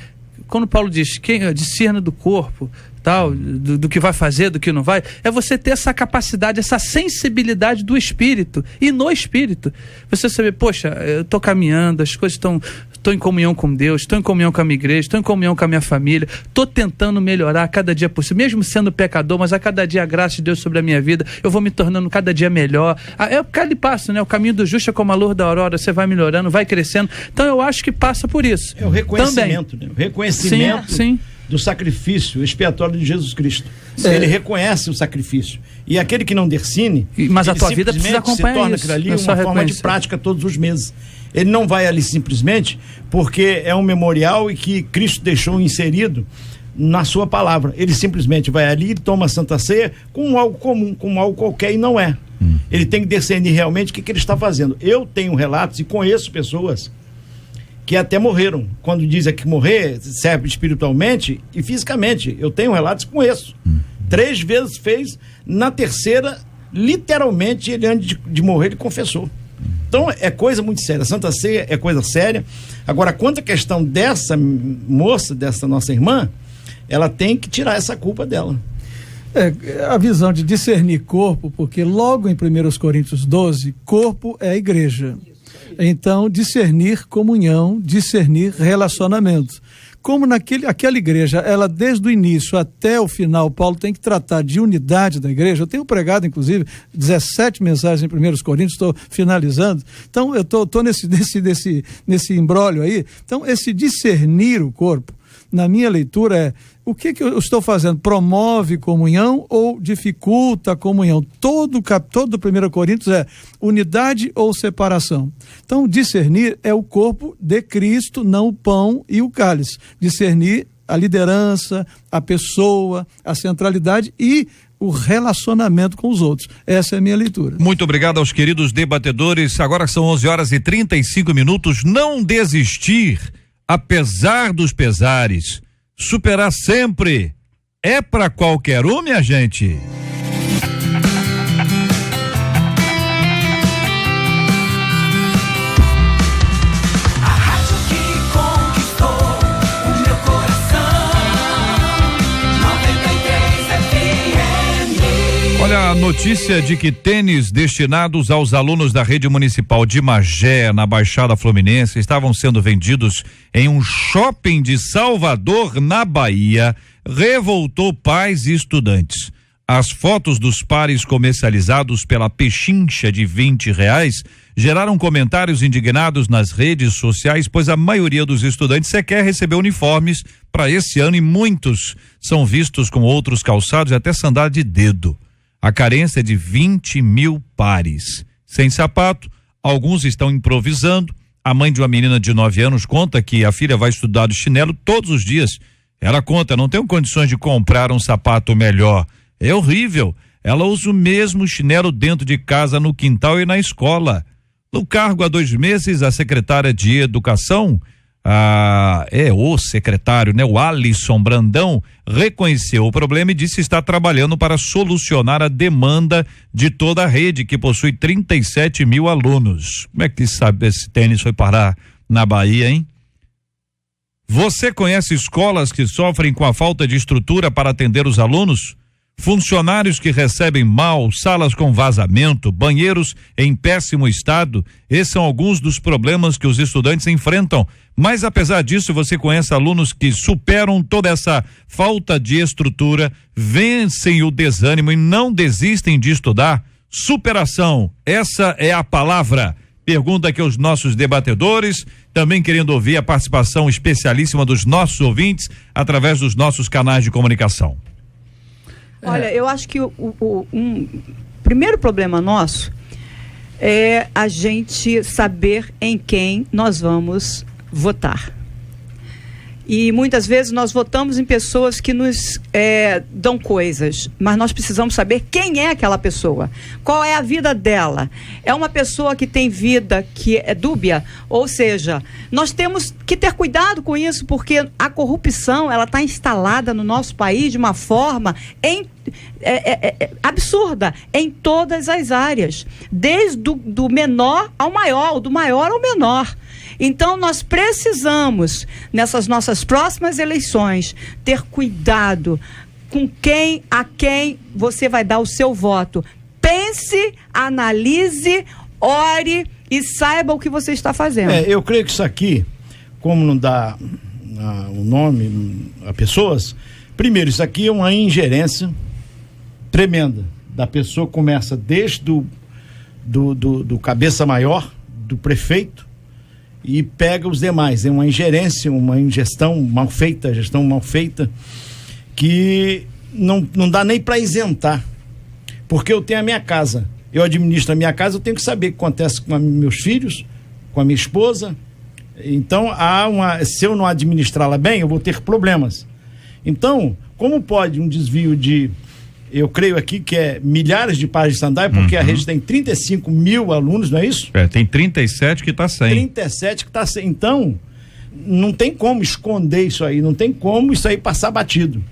quando Paulo diz, quem discerne do corpo, tal, do que vai fazer, do que não vai, é você ter essa capacidade, essa sensibilidade do espírito, e no espírito, você saber, poxa, eu estou caminhando, as coisas estão estou em comunhão com Deus, estou em comunhão com a minha igreja, estou em comunhão com a minha família, estou tentando melhorar a cada dia possível, mesmo sendo pecador, mas a cada dia a graça de Deus sobre a minha vida, eu vou me tornando cada dia melhor. É o que passo, né? O caminho do justo é como a luz da aurora, você vai melhorando, vai crescendo. Então eu acho que passa por isso. É o reconhecimento, né? O reconhecimento sim. do sacrifício expiatório de Jesus Cristo. Ele reconhece o sacrifício. E aquele que não dercine, mas a tua vida precisa acompanhar se torna isso. aquilo ali uma forma de prática todos os meses. Ele não vai ali simplesmente porque é um memorial e que Cristo deixou inserido na sua palavra. Ele simplesmente vai ali e toma a Santa Ceia com algo comum, com algo qualquer, e não é. Ele tem que discernir realmente o que ele está fazendo. Eu tenho relatos e conheço pessoas que até morreram. Quando dizem que morrer serve espiritualmente e fisicamente. Eu tenho relatos e conheço. 3 vezes fez, na terceira, literalmente, ele antes de morrer, ele confessou. Então é coisa muito séria. Santa Ceia é coisa séria. Agora, quanto à questão dessa moça, dessa nossa irmã, ela tem que tirar essa culpa dela. A visão de discernir corpo, porque logo em 1 Coríntios 12, corpo é a igreja. Então, discernir comunhão, discernir relacionamento. Como aquela igreja, ela desde o início até o final, Paulo tem que tratar de unidade da igreja. Eu tenho pregado, inclusive, 17 mensagens em 1 Coríntios, estou finalizando. Então, eu estou nesse imbróglio aí. Então, esse discernir o corpo, na minha leitura, o que eu estou fazendo? Promove comunhão ou dificulta a comunhão? Todo 1 Coríntios é unidade ou separação. Então, discernir é o corpo de Cristo, não o pão e o cálice. Discernir a liderança, a pessoa, a centralidade e o relacionamento com os outros. Essa é a minha leitura. Muito obrigado aos queridos debatedores. Agora são 11h35. Não desistir, apesar dos pesares. Superar sempre é pra qualquer um, minha gente. A rádio que conquistou o meu coração, 93 FM. Olha a notícia de que tênis destinados aos alunos da rede municipal de Magé, na Baixada Fluminense, estavam sendo vendidos em um shopping de Salvador, na Bahia, revoltou pais e estudantes. As fotos dos pares comercializados pela pechincha de R$20 geraram comentários indignados nas redes sociais, pois a maioria dos estudantes sequer recebeu uniformes para esse ano e muitos são vistos com outros calçados e até sandália de dedo. A carência é de 20 mil pares. Sem sapato, alguns estão improvisando. A mãe de uma menina de 9 anos conta que a filha vai estudar de chinelo todos os dias. Ela conta, não tenho condições de comprar um sapato melhor. É horrível. Ela usa o mesmo chinelo dentro de casa, no quintal e na escola. No cargo há 2 meses, a secretária de Educação, o secretário, né, o Alisson Brandão, reconheceu o problema e disse estar trabalhando para solucionar a demanda de toda a rede, que possui 37 mil alunos. Como é que sabe esse tênis foi parar na Bahia, hein? Você conhece escolas que sofrem com a falta de estrutura para atender os alunos? Funcionários que recebem mal, salas com vazamento, banheiros em péssimo estado. Esses são alguns dos problemas que os estudantes enfrentam. Mas apesar disso, você conhece alunos que superam toda essa falta de estrutura, vencem o desânimo e não desistem de estudar. Superação, essa é a palavra. Pergunta aqui aos nossos debatedores, também querendo ouvir a participação especialíssima dos nossos ouvintes através dos nossos canais de comunicação. Olha, eu acho que primeiro problema nosso é a gente saber em quem nós vamos votar. E muitas vezes nós votamos em pessoas que nos dão coisas, mas nós precisamos saber quem é aquela pessoa, qual é a vida dela. É uma pessoa que tem vida que é dúbia, ou seja, nós temos que ter cuidado com isso, porque a corrupção, ela está instalada no nosso país de uma forma absurda, em todas as áreas, desde do menor ao maior, do maior ao menor. Então nós precisamos, nessas nossas próximas eleições, ter cuidado com a quem você vai dar o seu voto. Pense, analise, ore e saiba o que você está fazendo. Eu creio que isso aqui como não dar o nome a pessoas, primeiro, isso aqui é uma ingerência tremenda da pessoa, começa desde do cabeça maior, do prefeito, e pega os demais. É uma ingerência, uma gestão mal feita, que não dá nem para isentar, porque eu tenho a minha casa, eu administro a minha casa, eu tenho que saber o que acontece com meus filhos, com a minha esposa. Então, se eu não administrá-la bem, eu vou ter problemas. Então, como pode um desvio de, eu creio aqui que é milhares de páginas de sandália, porque a rede tem 35 mil alunos, não é isso? Tem 37 que está sem. 37 que está sem. Então, não tem como esconder isso aí, não tem como isso aí passar batido.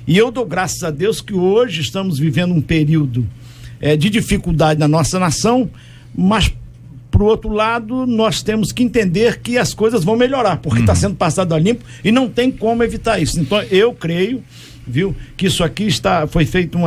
E eu dou graças a Deus que hoje estamos vivendo um período de dificuldade na nossa nação, mas, por outro lado, nós temos que entender que as coisas vão melhorar, porque está sendo passado a limpo e não tem como evitar isso. Então, eu creio, que isso aqui foi feito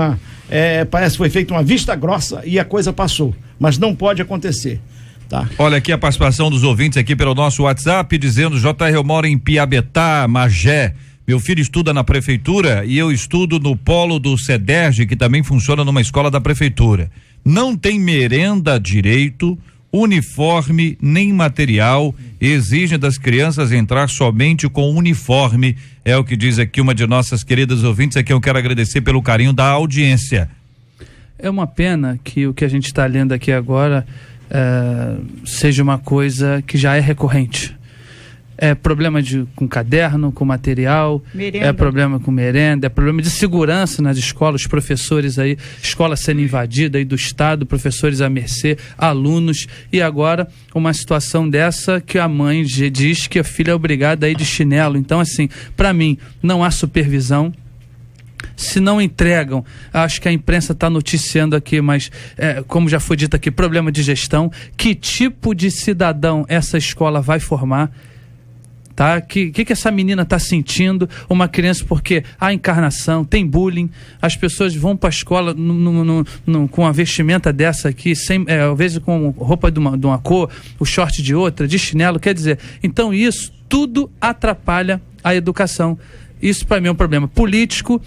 parece que foi feita uma vista grossa e a coisa passou, mas não pode acontecer. Tá. Olha aqui a participação dos ouvintes aqui pelo nosso WhatsApp, dizendo: JR, eu moro em Piabetá, Magé. Meu filho estuda na prefeitura e eu estudo no polo do CEDERJ, que também funciona numa escola da prefeitura. Não tem merenda direito, uniforme, nem material. Exigem das crianças entrar somente com uniforme. É o que diz aqui uma de nossas queridas ouvintes, a quem eu quero agradecer pelo carinho da audiência. É uma pena que o que a gente está lendo aqui agora seja uma coisa que já é recorrente. É problema com caderno, com material, merenda. É problema com merenda, é problema de segurança nas escolas, os professores aí, escola sendo invadida aí do Estado, professores à mercê, alunos, e agora uma situação dessa que a mãe diz que a filha é obrigada a ir de chinelo. Então, assim, para mim, não há supervisão. Se não entregam, acho que a imprensa está noticiando aqui, mas como já foi dito aqui, problema de gestão. Que tipo de cidadão essa escola vai formar? Tá? Que essa menina está sentindo? Uma criança, porque há encarnação, tem bullying, as pessoas vão para a escola com uma vestimenta dessa aqui, às vezes com roupa de uma cor, o short de outra, de chinelo, quer dizer, então isso tudo atrapalha a educação. Isso para mim é um problema político,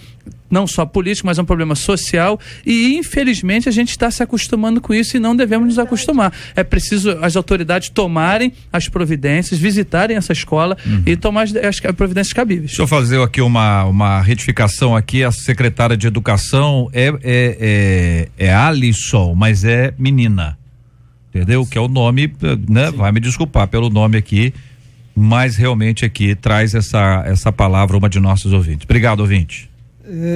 não só político, mas é um problema social, e infelizmente a gente está se acostumando com isso e não devemos nos acostumar. É preciso as autoridades tomarem as providências, visitarem essa escola e tomar as providências cabíveis. Deixa eu fazer aqui uma retificação aqui. A secretária de Educação é Alisson, mas é menina, entendeu? Que é o nome, né? Vai me desculpar pelo nome aqui, mas realmente aqui traz essa palavra uma de nossos ouvintes. Obrigado, ouvinte.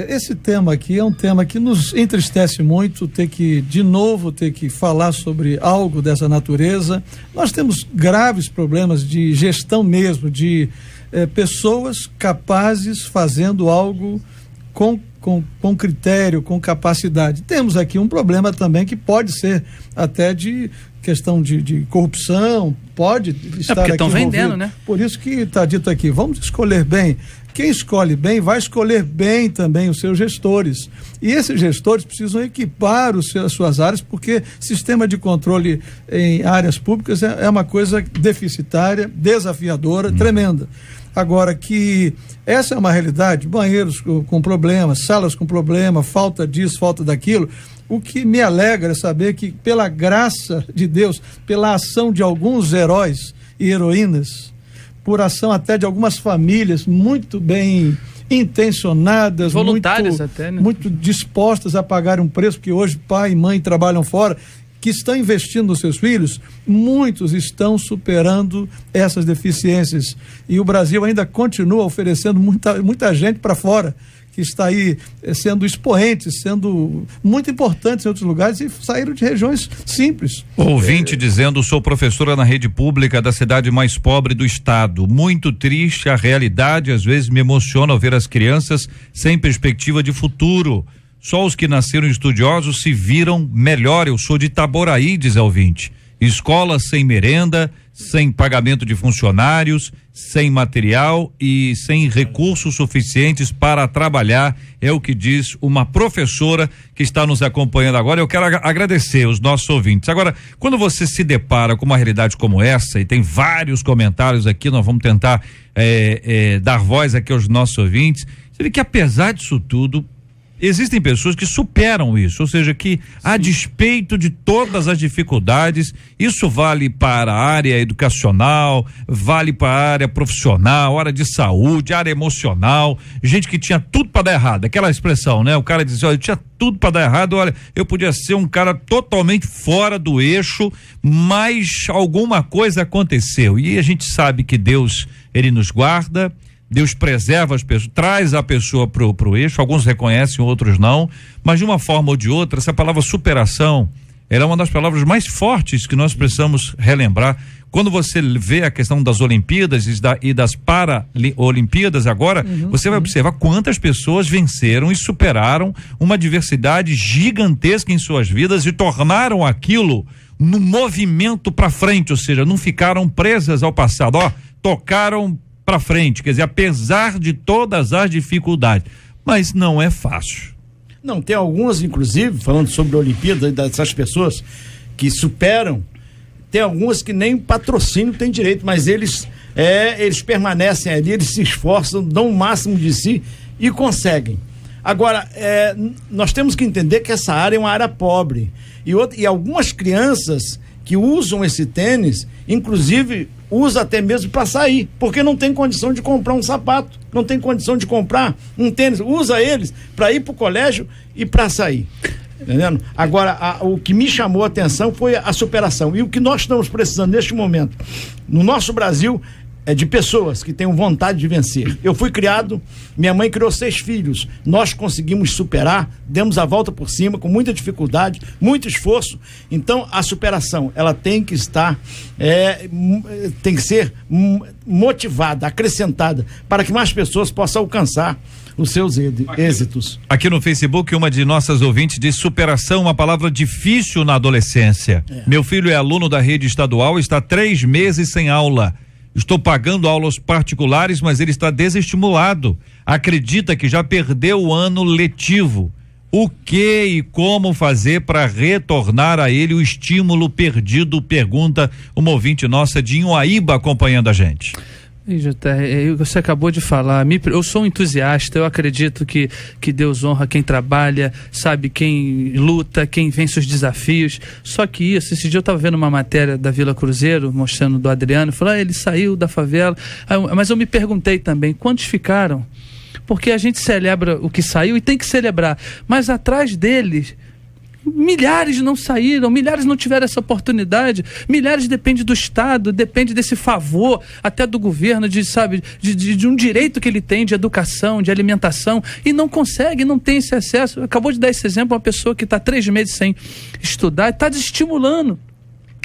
Esse tema aqui é um tema que nos entristece muito, ter que falar sobre algo dessa natureza. Nós temos graves problemas de gestão mesmo, de pessoas capazes fazendo algo com critério, com capacidade. Temos aqui um problema também que pode ser até de questão de corrupção, pode estar aqui estão vendendo, né? Por isso que está dito aqui, vamos escolher bem. Quem escolhe bem vai escolher bem também os seus gestores. E esses gestores precisam equipar as suas áreas, porque sistema de controle em áreas públicas é uma coisa deficitária, desafiadora, tremenda. Agora, que essa é uma realidade, banheiros com problemas, salas com problema, falta disso, falta daquilo. O que me alegra é saber que, pela graça de Deus, pela ação de alguns heróis e heroínas, por ação até de algumas famílias muito bem intencionadas, voluntárias até, né? Muito dispostas a pagar um preço, porque hoje pai e mãe trabalham fora, que estão investindo nos seus filhos, muitos estão superando essas deficiências. E o Brasil ainda continua oferecendo muita gente para fora, que está aí sendo expoentes, sendo muito importantes em outros lugares e saíram de regiões simples. Ouvinte dizendo: sou professora na rede pública da cidade mais pobre do estado. Muito triste a realidade, às vezes me emociona ao ver as crianças sem perspectiva de futuro. Só os que nasceram estudiosos se viram melhor. Eu sou de Itaboraí, diz a ouvinte. Escola sem merenda, sem pagamento de funcionários, sem material e sem recursos suficientes para trabalhar, é o que diz uma professora que está nos acompanhando agora. Eu quero agradecer os nossos ouvintes. Agora, quando você se depara com uma realidade como essa, e tem vários comentários aqui, nós vamos tentar dar voz aqui aos nossos ouvintes, você vê que apesar disso tudo, existem pessoas que superam isso, ou seja, que a despeito de todas as dificuldades, isso vale para a área educacional, vale para a área profissional, área de saúde, área emocional, gente que tinha tudo para dar errado, aquela expressão, né? O cara dizia, olha, eu tinha tudo para dar errado, olha, eu podia ser um cara totalmente fora do eixo, mas alguma coisa aconteceu, e a gente sabe que Deus, ele nos guarda, Deus preserva as pessoas, traz a pessoa pro eixo, alguns reconhecem, outros não, mas de uma forma ou de outra, essa palavra superação, ela é uma das palavras mais fortes que nós precisamos relembrar. Quando você vê a questão das Olimpíadas e das Paralimpíadas agora, você vai observar quantas pessoas venceram e superaram uma diversidade gigantesca em suas vidas e tornaram aquilo num movimento para frente, ou seja, não ficaram presas ao passado, tocaram para frente, quer dizer, apesar de todas as dificuldades, mas não é fácil. Não, tem algumas, inclusive, falando sobre a Olimpíada, dessas pessoas que superam, tem algumas que nem patrocínio tem direito, mas eles permanecem ali, eles se esforçam, dão o máximo de si e conseguem. Agora, nós temos que entender que essa área é uma área pobre, e algumas crianças que usam esse tênis, inclusive usa até mesmo para sair, porque não tem condição de comprar um sapato, não tem condição de comprar um tênis, usa eles para ir para o colégio e para sair, entendendo? Agora, o que me chamou a atenção foi a superação, e o que nós estamos precisando neste momento, no nosso Brasil, é de pessoas que tenham vontade de vencer. Eu fui criado, minha mãe criou 6 filhos, nós conseguimos superar, demos a volta por cima com muita dificuldade, muito esforço. Então a superação, ela tem que estar, tem que ser motivada, acrescentada, para que mais pessoas possam alcançar os seus êxitos. Aqui no Facebook, uma de nossas ouvintes diz: superação, uma palavra difícil na adolescência. Meu filho é aluno da rede estadual, está 3 meses sem aula. Estou pagando aulas particulares, mas ele está desestimulado. Acredita que já perdeu o ano letivo. O que e como fazer para retornar a ele o estímulo perdido? Pergunta uma ouvinte nossa de Inhuaíba acompanhando a gente. Você acabou de falar, eu sou um entusiasta, eu acredito que Deus honra quem trabalha, sabe, quem luta, quem vence os desafios. Só que esse dia eu estava vendo uma matéria da Vila Cruzeiro, mostrando do Adriano, falou, ele saiu da favela, mas eu me perguntei também, quantos ficaram? Porque a gente celebra o que saiu e tem que celebrar, mas atrás deles milhares não saíram, milhares não tiveram essa oportunidade, milhares depende do Estado, depende desse favor até do governo, de um direito que ele tem de educação, de alimentação, e não consegue, não tem esse acesso. Acabou de dar esse exemplo, uma pessoa que está 3 meses sem estudar, está desestimulando.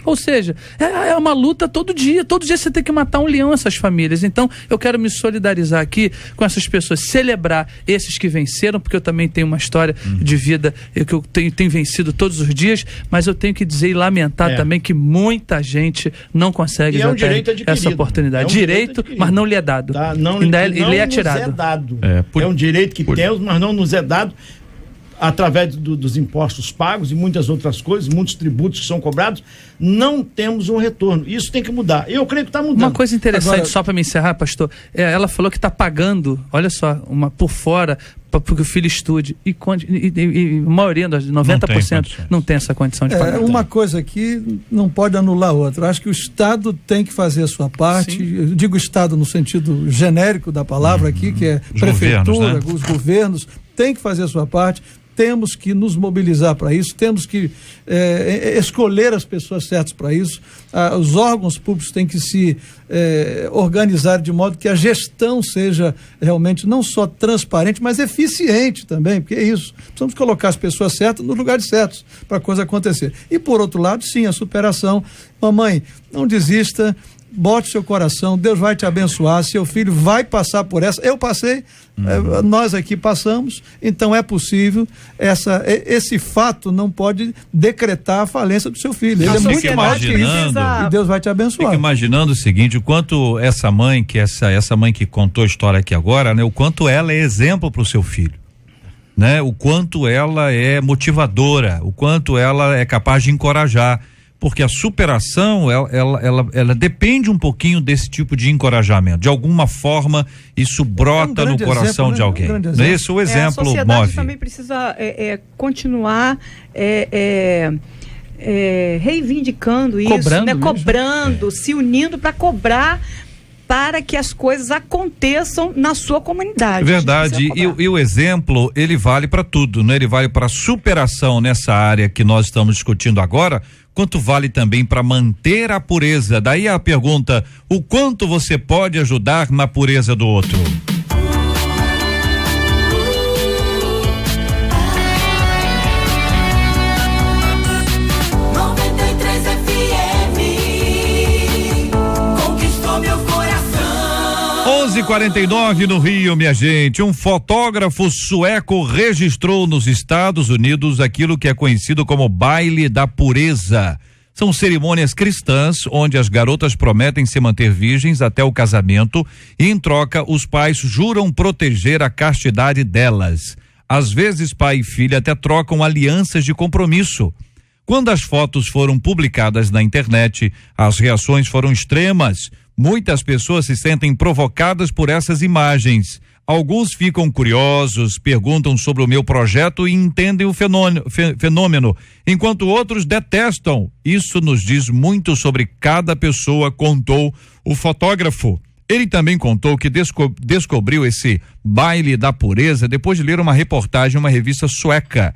Ou seja, é uma luta todo dia você tem que matar um leão, essas famílias. Então eu quero me solidarizar aqui com essas pessoas, celebrar esses que venceram, porque eu também tenho uma história de vida que eu tenho vencido todos os dias, mas eu tenho que dizer e lamentar também que muita gente não consegue ter essa oportunidade. Direito, mas não lhe é dado. Tá? Não lhe é tirado. É um direito que temos, mas não nos é dado através dos impostos pagos e muitas outras coisas, muitos tributos que são cobrados, não temos um retorno. Isso tem que mudar. Eu creio que está mudando. Uma coisa interessante, só para me encerrar, pastor, ela falou que está pagando, olha só, por fora, para que o filho estude. E a maioria, 90%, não tem essa condição de pagar. Uma coisa aqui não pode anular a outra. Acho que o Estado tem que fazer a sua parte. Sim. Eu digo Estado no sentido genérico da palavra aqui, que é os prefeitura, governos, né? Os governos têm que fazer a sua parte. Temos que nos mobilizar para isso, temos que escolher as pessoas certas para isso. Os órgãos públicos têm que se organizar de modo que a gestão seja realmente não só transparente, mas eficiente também, porque é isso. Precisamos colocar as pessoas certas nos lugares certos para a coisa acontecer. E por outro lado, sim, a superação. Mamãe, não desista. bote seu coração, Deus vai te abençoar, seu filho vai passar por essa. Eu passei, nós aqui passamos, então é possível. Esse fato não pode decretar a falência do seu filho. Ele é muito mais que isso, e Deus vai te abençoar. Fico imaginando o seguinte, o quanto essa mãe que contou a história aqui agora, né? O quanto ela é exemplo para o seu filho. Né? O quanto ela é motivadora, o quanto ela é capaz de encorajar, porque a superação ela depende um pouquinho desse tipo de encorajamento. De alguma forma isso brota no coração exemplo, de alguém. Não é esse o exemplo a sociedade move. Também precisa continuar reivindicando isso, cobrando, se unindo para cobrar, para que as coisas aconteçam na sua comunidade. Verdade, e o exemplo, ele vale para tudo, né? Ele vale para superação nessa área que nós estamos discutindo agora, quanto vale também para manter a pureza. Daí a pergunta, o quanto você pode ajudar na pureza do outro? e 49 no Rio, minha gente. Um fotógrafo sueco registrou nos Estados Unidos aquilo que é conhecido como baile da pureza. São cerimônias cristãs onde as garotas prometem se manter virgens até o casamento e, em troca, os pais juram proteger a castidade delas. Às vezes, pai e filha até trocam alianças de compromisso. Quando as fotos foram publicadas na internet, as reações foram extremas. Muitas pessoas se sentem provocadas por essas imagens. Alguns ficam curiosos, perguntam sobre o meu projeto e entendem o fenômeno, enquanto outros detestam. Isso nos diz muito sobre cada pessoa, contou o fotógrafo. Ele também contou que descobriu esse baile da pureza depois de ler uma reportagem em uma revista sueca.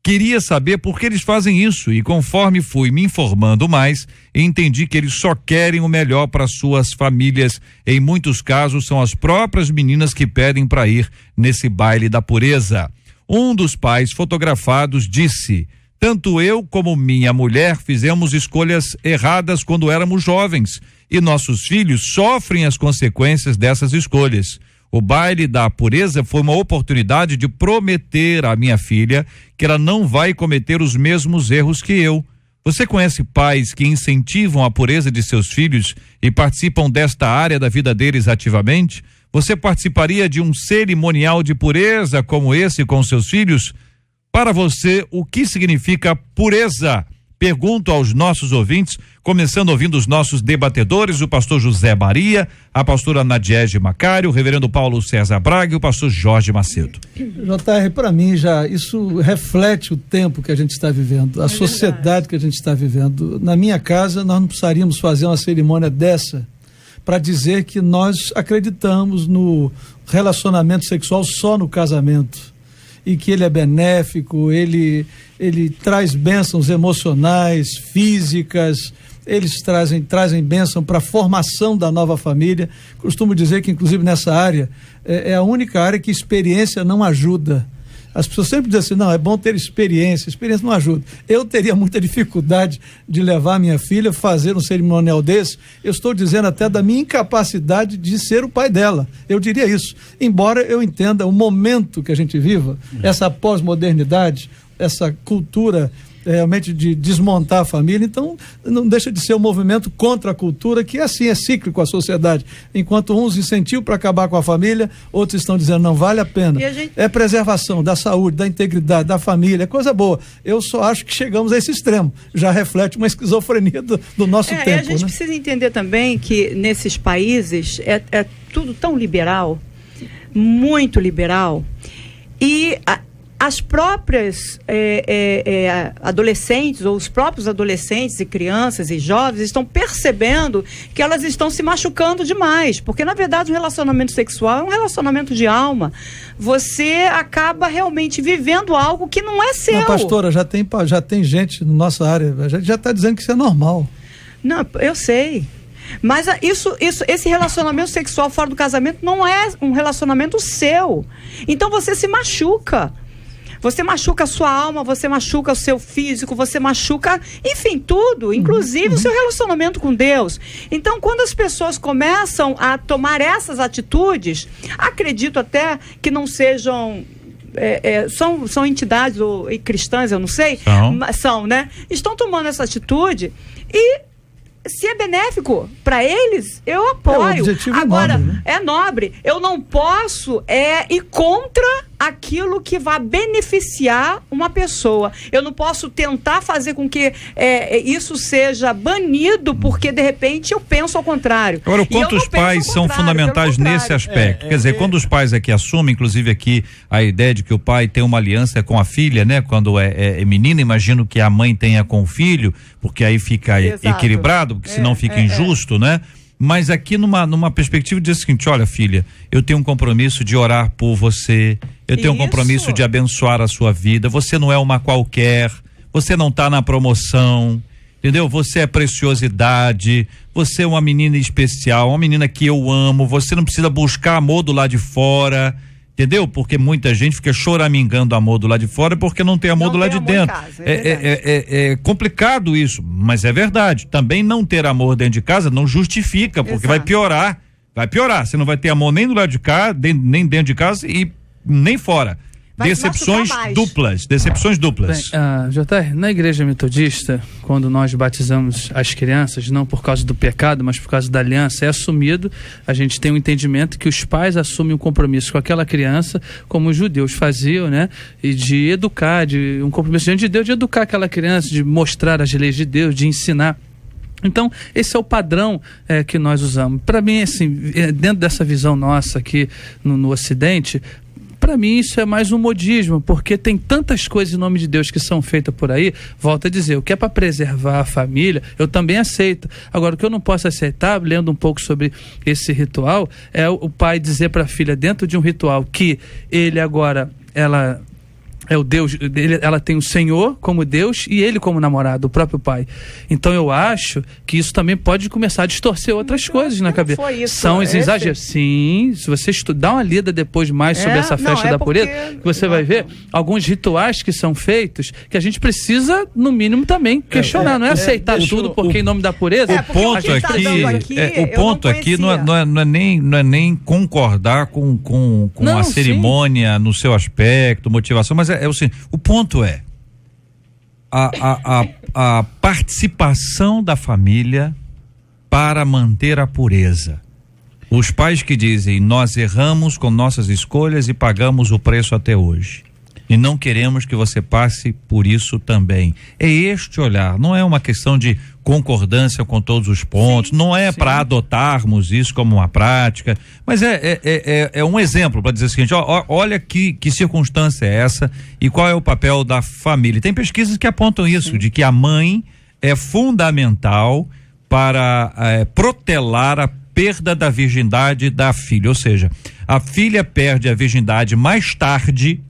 Queria saber por que eles fazem isso e, conforme fui me informando mais, entendi que eles só querem o melhor para suas famílias. Em muitos casos, são as próprias meninas que pedem para ir nesse baile da pureza. Um dos pais fotografados disse: tanto eu como minha mulher fizemos escolhas erradas quando éramos jovens e nossos filhos sofrem as consequências dessas escolhas. O baile da pureza foi uma oportunidade de prometer à minha filha que ela não vai cometer os mesmos erros que eu. Você conhece pais que incentivam a pureza de seus filhos e participam desta área da vida deles ativamente? Você participaria de um cerimonial de pureza como esse com seus filhos? Para você, o que significa pureza? Pergunto aos nossos ouvintes, começando ouvindo os nossos debatedores, o pastor José Maria, a pastora Nadiege Macário, o reverendo Paulo César Braga e o pastor Jorge Macedo. JR, para mim isso reflete o tempo que a gente está vivendo, a sociedade que a gente está vivendo. Na minha casa, nós não precisaríamos fazer uma cerimônia dessa para dizer que nós acreditamos no relacionamento sexual só no casamento e que ele é benéfico, ele traz bênçãos emocionais, físicas, eles trazem bênção para a formação da nova família. Costumo dizer que, inclusive, nessa área, é a única área que experiência não ajuda. As pessoas sempre dizem assim, não, é bom ter experiência não ajuda. Eu teria muita dificuldade de levar minha filha a fazer um cerimonial desse. Eu estou dizendo até da minha incapacidade de ser o pai dela. Eu diria isso. Embora eu entenda o momento que a gente viva, essa pós-modernidade, essa cultura realmente de desmontar a família, então não deixa de ser um movimento contra a cultura, que assim é cíclico a sociedade. Enquanto uns incentivam para acabar com a família, outros estão dizendo não vale a pena. É preservação da saúde, da integridade, da família, é coisa boa. Eu só acho que chegamos a esse extremo. Já reflete uma esquizofrenia do nosso tempo. E a gente precisa entender também que nesses países é tudo tão liberal, muito liberal, e as próprias adolescentes, ou os próprios adolescentes e crianças e jovens estão percebendo que elas estão se machucando demais, porque na verdade o relacionamento sexual é um relacionamento de alma. Você acaba realmente vivendo algo que não é seu. Não, pastora, já tem gente na nossa área, a gente já está dizendo que isso é normal. Não, eu sei. Mas esse relacionamento sexual fora do casamento não é um relacionamento seu. Então você se machuca. Você machuca a sua alma, você machuca o seu físico, você machuca, enfim, tudo, inclusive o seu relacionamento com Deus. Então, quando as pessoas começam a tomar essas atitudes, acredito até que não sejam... são entidades cristãs, eu não sei, são, né? Estão tomando essa atitude e se é benéfico para eles, eu apoio. O objetivo agora, é nobre, né? é nobre. Eu não posso ir contra aquilo que vai beneficiar uma pessoa. Eu não posso tentar fazer com que isso seja banido, porque de repente eu penso ao contrário. Agora, o quanto os pais são fundamentais nesse aspecto? Quer dizer, quando os pais aqui assumem, inclusive aqui, a ideia de que o pai tem uma aliança com a filha, né? Quando é menina, imagino que a mãe tenha com o filho, porque aí fica equilibrado, porque senão fica injusto, né? Mas aqui numa perspectiva diz o seguinte: olha, filha, eu tenho um compromisso de orar por você, eu tenho um compromisso de abençoar a sua vida, você não é uma qualquer, você não está na promoção, entendeu? Você é preciosidade, você é uma menina especial, uma menina que eu amo, você não precisa buscar amor do lado de fora, entendeu? Porque muita gente fica choramingando amor do lado de fora porque não tem amor do lado de dentro. É complicado isso, mas é verdade. Também não ter amor dentro de casa não justifica, porque vai piorar. Vai piorar. Você não vai ter amor nem do lado de cá, nem dentro de casa e nem fora. Decepções duplas. Bem, JR, na igreja metodista, quando nós batizamos as crianças, não por causa do pecado, mas por causa da aliança, é assumido, a gente tem um entendimento que os pais assumem um compromisso com aquela criança, como os judeus faziam, né? E de educar, de um compromisso diante de Deus, de educar aquela criança, de mostrar as leis de Deus, de ensinar. Então, esse é o padrão que nós usamos. Para mim, assim, dentro dessa visão nossa aqui no Ocidente, para mim isso é mais um modismo, porque tem tantas coisas em nome de Deus que são feitas por aí. Volto a dizer, o que é para preservar a família, eu também aceito. Agora, o que eu não posso aceitar, lendo um pouco sobre esse ritual, é o pai dizer para a filha, dentro de um ritual, que ele agora, ela é o Deus, ela tem o Senhor como Deus e ele como namorado, o próprio pai. Então eu acho que isso também pode começar a distorcer outras coisas na cabeça. São os exageros. Sim, se você dá uma lida depois mais sobre essa festa da pureza, você vai ver alguns rituais que são feitos que a gente precisa, no mínimo, também questionar. Não é aceitar tudo porque em nome da pureza. O ponto aqui não é nem concordar com a cerimônia no seu aspecto, motivação, mas o ponto é a participação da família para manter a pureza. Os pais que dizem, nós erramos com nossas escolhas e pagamos o preço até hoje. E não queremos que você passe por isso também. É este olhar, não é uma questão de concordância com todos os pontos, não é para adotarmos isso como uma prática, mas é um exemplo para dizer o seguinte, olha que circunstância é essa e qual é o papel da família. Tem pesquisas que apontam isso, de que a mãe é fundamental para protelar a perda da virgindade da filha, ou seja, a filha perde a virgindade mais tarde,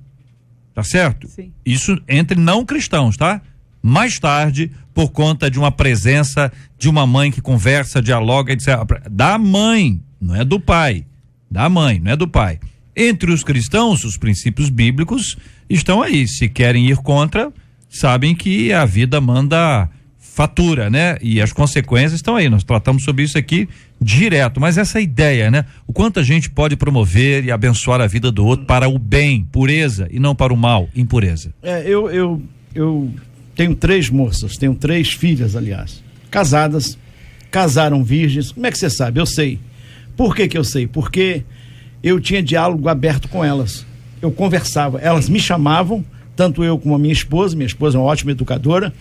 tá certo? Sim. Isso entre não cristãos, tá? Mais tarde, por conta de uma presença de uma mãe que conversa, dialoga, etc. Da mãe, não é do pai. Da mãe, não é do pai. Entre os cristãos, os princípios bíblicos estão aí. Se querem ir contra, sabem que a vida manda fatura, né? E as consequências estão aí. Nós tratamos sobre isso aqui direto, mas essa ideia, né? O quanto a gente pode promover e abençoar a vida do outro para o bem, pureza, e não para o mal, impureza. Eu tenho 3 moças, tenho 3 filhas, aliás, casadas, casaram virgens. Como é que você sabe? Eu sei. Por que eu sei? Porque eu tinha diálogo aberto com elas. Eu conversava, elas me chamavam, tanto eu como a minha esposa é uma ótima educadora,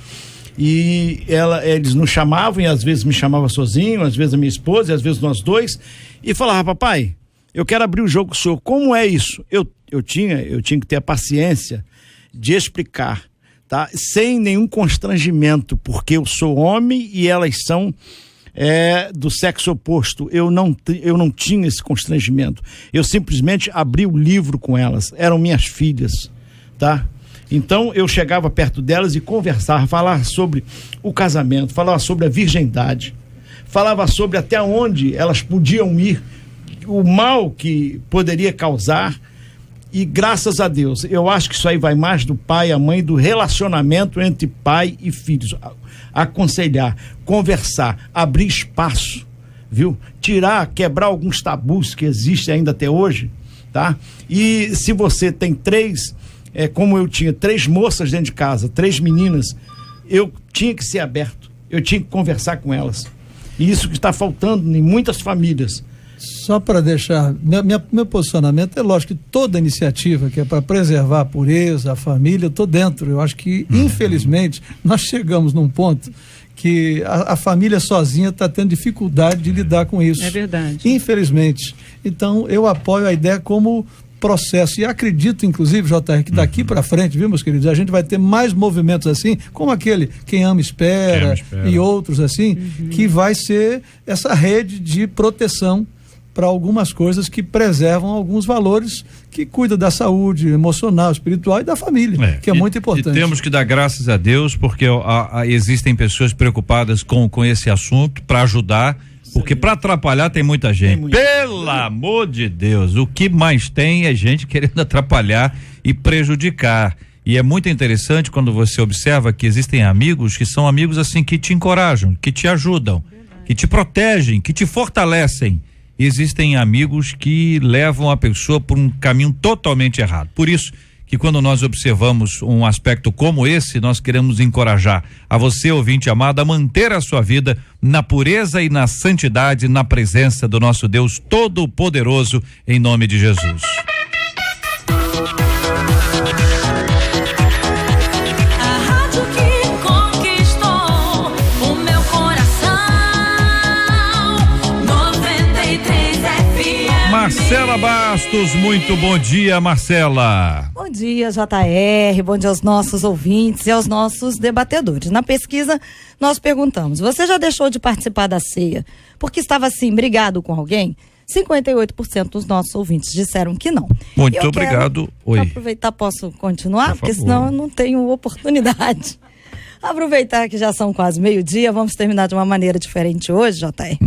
e eles nos chamavam, e às vezes me chamava sozinho, às vezes a minha esposa, e às vezes nós dois, e falava, papai, eu quero abrir o jogo com o senhor. Como é isso? Eu tinha que ter a paciência de explicar, tá? Sem nenhum constrangimento, porque eu sou homem e elas são do sexo oposto. Eu não tinha esse constrangimento. Eu simplesmente abri o livro com elas. Eram minhas filhas, tá? Então eu chegava perto delas e conversava, falava sobre o casamento, falava sobre a virgindade, falava sobre até onde elas podiam ir, o mal que poderia causar E graças a Deus, eu acho que isso aí vai mais do pai, a mãe, do relacionamento entre pai e filhos. Aconselhar, conversar, abrir espaço, viu? Quebrar alguns tabus que existem ainda até hoje, tá? E se você tem como eu tinha 3 moças dentro de casa, 3 meninas, eu tinha que ser aberto, eu tinha que conversar com elas. E isso que está faltando em muitas famílias. Só para deixar, meu posicionamento é lógico que toda iniciativa que é para preservar a pureza, a família, eu estou dentro. Eu acho que, infelizmente, nós chegamos num ponto que a família sozinha está tendo dificuldade de lidar com isso. É verdade. Infelizmente. Então, eu apoio a ideia como processo e acredito, inclusive, JR, que daqui para frente, viu, meus queridos, a gente vai ter mais movimentos assim, como aquele Quem Ama Espera, e outros assim, que vai ser essa rede de proteção para algumas coisas que preservam alguns valores, que cuida da saúde emocional, espiritual e da família, que é muito importante. E temos que dar graças a Deus, porque existem pessoas preocupadas com esse assunto para ajudar, porque para atrapalhar tem muita gente. Pelo amor de Deus, o que mais tem é gente querendo atrapalhar e prejudicar. E é muito interessante quando você observa que existem amigos que são amigos assim que te encorajam, que te ajudam, que te protegem, que te fortalecem. Existem amigos que levam a pessoa por um caminho totalmente errado. Por isso que quando nós observamos um aspecto como esse, nós queremos encorajar a você, ouvinte amado, a manter a sua vida na pureza e na santidade, na presença do nosso Deus Todo-Poderoso, em nome de Jesus. Marcela Bastos, muito bom dia, Marcela. Bom dia, JR, bom dia aos nossos ouvintes e aos nossos debatedores. Na pesquisa, nós perguntamos, você já deixou de participar da ceia porque estava assim, brigado com alguém? 58% dos nossos ouvintes disseram que não. Muito obrigado. Oi. Aproveitar, posso continuar? Porque senão eu não tenho oportunidade. Aproveitar que já são quase meio-dia, vamos terminar de uma maneira diferente hoje, JR.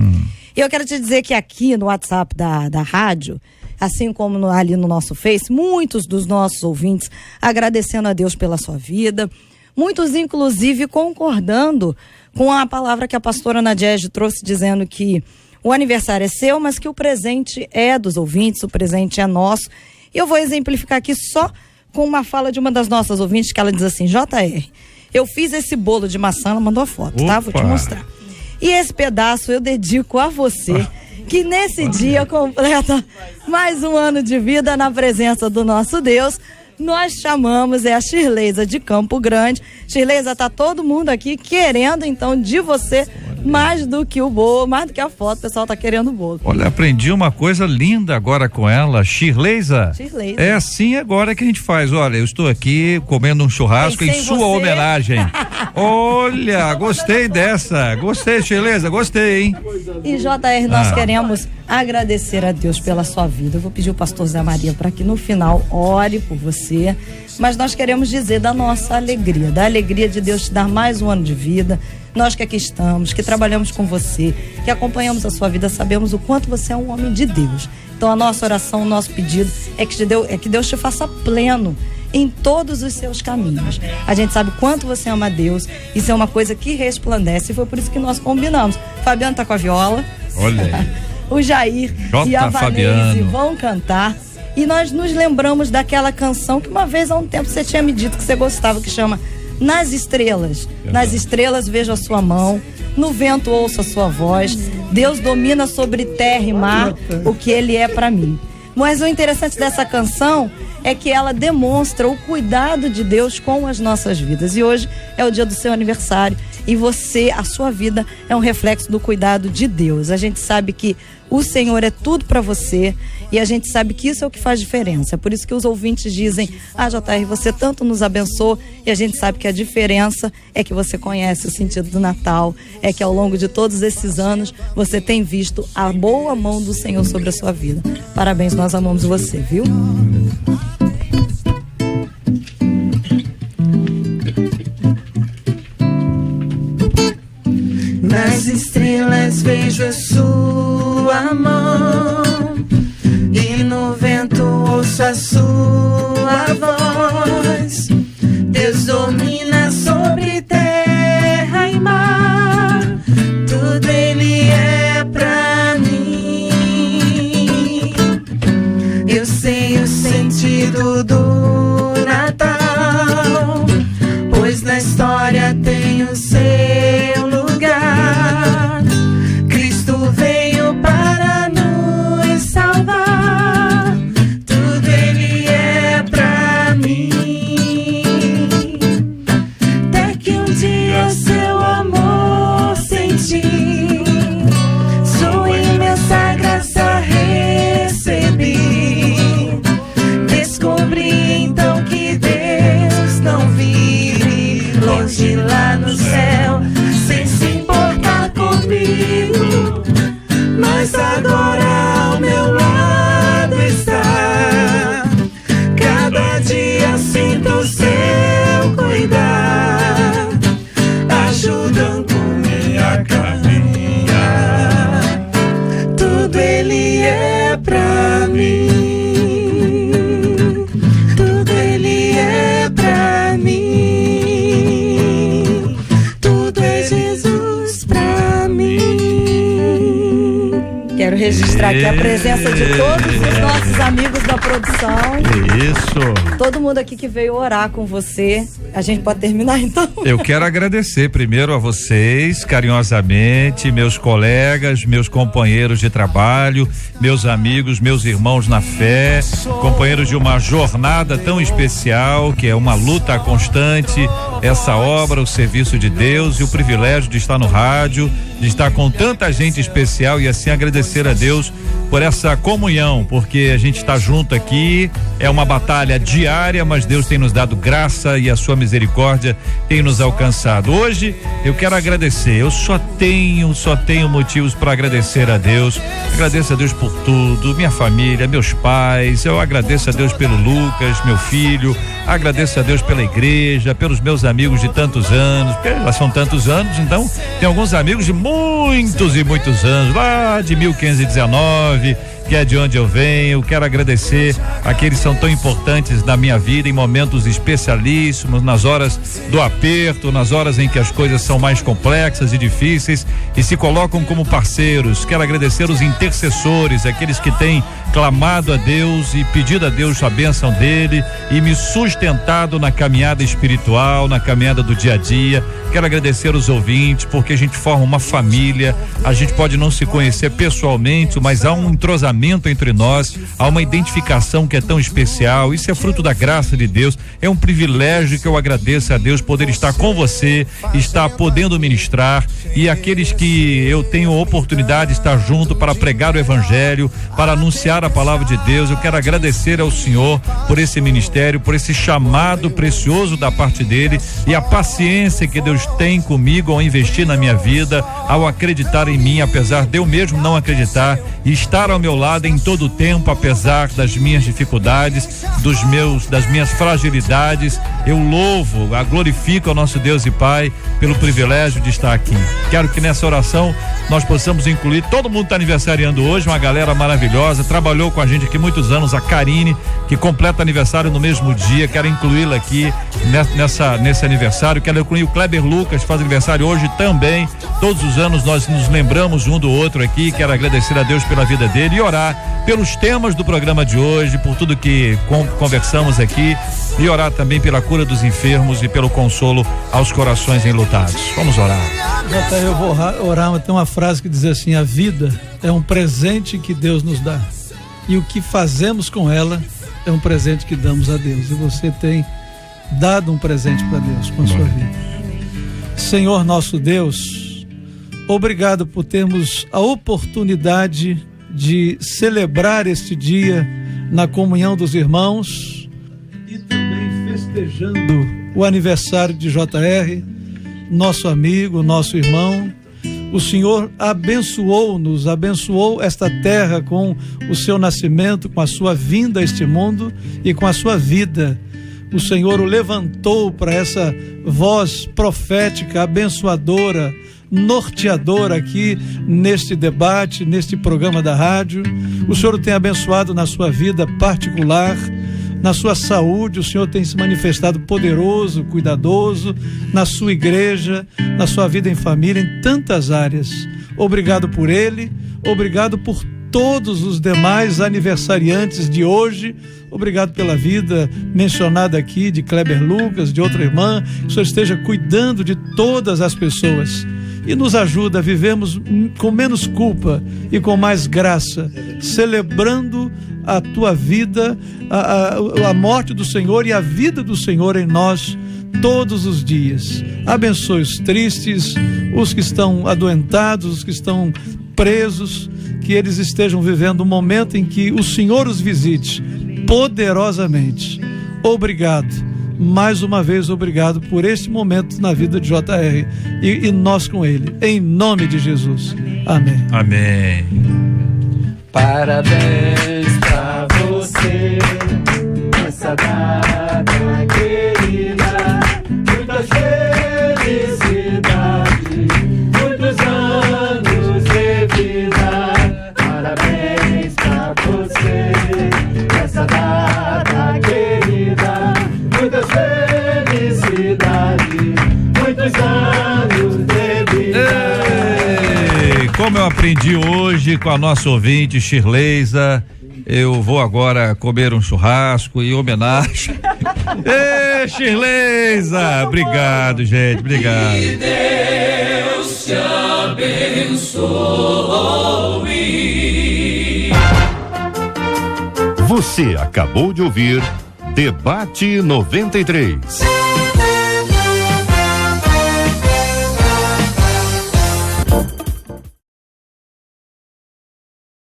E eu quero te dizer que aqui no WhatsApp da rádio, assim como ali no nosso Face, muitos dos nossos ouvintes agradecendo a Deus pela sua vida, muitos inclusive concordando com a palavra que a pastora Nadiege trouxe, dizendo que o aniversário é seu, mas que o presente é dos ouvintes, o presente é nosso. E eu vou exemplificar aqui só com uma fala de uma das nossas ouvintes, que ela diz assim: JR, eu fiz esse bolo de maçã, ela mandou a foto, tá? Vou te mostrar. E esse pedaço eu dedico a você, que nesse dia completa mais um ano de vida na presença do nosso Deus. Nós chamamos, a Shirleyza de Campo Grande. Shirleyza, tá todo mundo aqui querendo então de você mais do que o bolo, mais do que a foto, o pessoal tá querendo o bolo. Olha, aprendi uma coisa linda agora com ela, Shirleyza. É assim agora que a gente faz. Olha, eu estou aqui comendo um churrasco em sua homenagem. Olha, gostei dessa. Gostei, Shirleyza, gostei, hein? E JR, nós queremos agradecer a Deus pela sua vida. Eu vou pedir o pastor Zé Maria para que no final ore por você, mas nós queremos dizer da nossa alegria, da alegria de Deus te dar mais um ano de vida. Nós que aqui estamos, que trabalhamos com você, que acompanhamos a sua vida, sabemos o quanto você é um homem de Deus. Então a nossa oração, o nosso pedido é que Deus te faça pleno em todos os seus caminhos. A gente sabe quanto você ama a Deus, isso é uma coisa que resplandece, e foi por isso que nós combinamos. Fabiano tá com a viola. Olha aí. O Jair e a Vanese vão cantar. E nós nos lembramos daquela canção que uma vez há um tempo você tinha me dito que você gostava, que chama Nas Estrelas. Nas estrelas vejo a sua mão, no vento ouço a sua voz. Deus domina sobre terra e mar, o que ele é para mim. Mas o interessante dessa canção é que ela demonstra o cuidado de Deus com as nossas vidas. E hoje é o dia do seu aniversário e você, a sua vida é um reflexo do cuidado de Deus. A gente sabe que o Senhor é tudo para você e a gente sabe que isso é o que faz diferença. Por isso que os ouvintes dizem: JR, você tanto nos abençoou, e a gente sabe que a diferença é que você conhece o sentido do Natal, é que ao longo de todos esses anos você tem visto a boa mão do Senhor sobre a sua vida. Parabéns, nós amamos você, viu? Nas estrelas vejo a sua mão, e no vento ouço ouço a sua voz. Deus domina sobre terra e mar, tudo Ele é pra mim. Eu sei o sentido do Natal, pois na história tem o seu lugar. Cristo veio para nos salvar, tudo Ele é pra mim. Até que um dia seu amor senti, sua imensa graça recebi. Descobri então que Deus não vive longe lá no céu, sem se importar comigo, mas agora ao meu lado está. Cada dia sinto o seu cuidar, ajudando-me a caminhar. Tudo Ele é pra mim, tudo Ele é pra mim, tudo é Jesus pra mim. Quero registrar aqui a presença de todos os nossos amigos da produção. Isso. Todo mundo aqui que veio orar com você. A gente pode terminar então? Eu quero agradecer primeiro a vocês, carinhosamente, meus colegas, meus companheiros de trabalho, meus amigos, meus irmãos na fé, companheiros de uma jornada tão especial, que é uma luta constante, essa obra, o serviço de Deus e o privilégio de estar no rádio, de estar com tanta gente especial e assim agradecer a Deus por essa comunhão, porque a gente está junto aqui, é uma batalha diária, mas Deus tem nos dado graça e a sua misericórdia tem nos alcançado. Hoje eu quero agradecer, eu só tenho motivos para agradecer a Deus. Agradeço a Deus por tudo, minha família, meus pais, eu agradeço a Deus pelo Lucas, meu filho, agradeço a Deus pela igreja, pelos meus amigos de tantos anos, porque lá são tantos anos, então tem alguns amigos de muitos e muitos anos, lá de 1519, que é de onde eu venho. Quero agradecer àqueles que são tão importantes na minha vida, em momentos especialíssimos, nas horas do aperto, nas horas em que as coisas são mais complexas e difíceis e se colocam como parceiros. Quero agradecer os intercessores, aqueles que têm clamado a Deus e pedido a Deus a bênção dele e me sustentado na caminhada espiritual, na caminhada do dia a dia. Quero agradecer os ouvintes, porque a gente forma uma família, a gente pode não se conhecer pessoalmente, mas há um entrosamento entre nós, há uma identificação que é tão especial. Isso é fruto da graça de Deus, é um privilégio que eu agradeço a Deus poder estar com você, estar podendo ministrar, e aqueles que eu tenho oportunidade de estar junto para pregar o evangelho, para anunciar a palavra de Deus. Eu quero agradecer ao Senhor por esse ministério, por esse chamado precioso da parte dele e a paciência que Deus tem comigo ao investir na minha vida, ao acreditar em mim, apesar de eu mesmo não acreditar, e estar ao meu lado em todo o tempo, apesar das minhas dificuldades, das minhas fragilidades. Eu louvo, glorifico ao nosso Deus e Pai pelo privilégio de estar aqui. Quero que nessa oração nós possamos incluir, todo mundo está aniversariando hoje, uma galera maravilhosa, trabalhou com a gente aqui muitos anos, a Karine, que completa aniversário no mesmo dia. Quero incluí-la aqui nesse aniversário. Quero incluir o Kleber Lucas, que faz aniversário hoje também. Todos os anos nós nos lembramos um do outro aqui. Quero agradecer a Deus pela vida dele e orar pelos temas do programa de hoje, por tudo que conversamos aqui, e orar também pela cura dos enfermos e pelo consolo aos corações enlutados. Vamos orar. Eu vou orar, mas tem uma frase que diz assim: a vida é um presente que Deus nos dá, e o que fazemos com ela é um presente que damos a Deus, e você tem dado um presente para Deus com a sua vida. Senhor nosso Deus, obrigado por termos a oportunidade de celebrar este dia na comunhão dos irmãos e também festejando o aniversário de JR, nosso amigo, nosso irmão. O Senhor abençoou-nos, abençoou esta terra com o seu nascimento, com a sua vinda a este mundo e com a sua vida. O Senhor o levantou para essa voz profética, abençoadora, norteadora aqui neste debate, neste programa da rádio. O Senhor o tem abençoado na sua vida particular, na sua saúde. O Senhor tem se manifestado poderoso, cuidadoso, na sua igreja, na sua vida em família, em tantas áreas. Obrigado por ele, obrigado por todos os demais aniversariantes de hoje. Obrigado pela vida mencionada aqui de Kleber Lucas, de outra irmã. Que o Senhor esteja cuidando de todas as pessoas e nos ajuda a vivermos com menos culpa e com mais graça, celebrando a tua vida, a morte do Senhor e a vida do Senhor em nós todos os dias. Abençoe os tristes, os que estão adoentados, os que estão presos, que eles estejam vivendo um momento em que o Senhor os visite poderosamente. Obrigado. Mais uma vez, obrigado por este momento na vida de JR e nós com ele, em nome de Jesus. Amém. Amém. Parabéns pra você nessa data querida, muitas felicidades, muitos anos de vida. Parabéns pra você nessa data querida, muitas felicidades, muitos anos de vida. Ei, como eu aprendi hoje com a nossa ouvinte Shirleisa, eu vou agora comer um churrasco em homenagem. Ei, Shirleisa, obrigado, gente, obrigado. Que Deus te abençoe. Você acabou de ouvir Debate 93.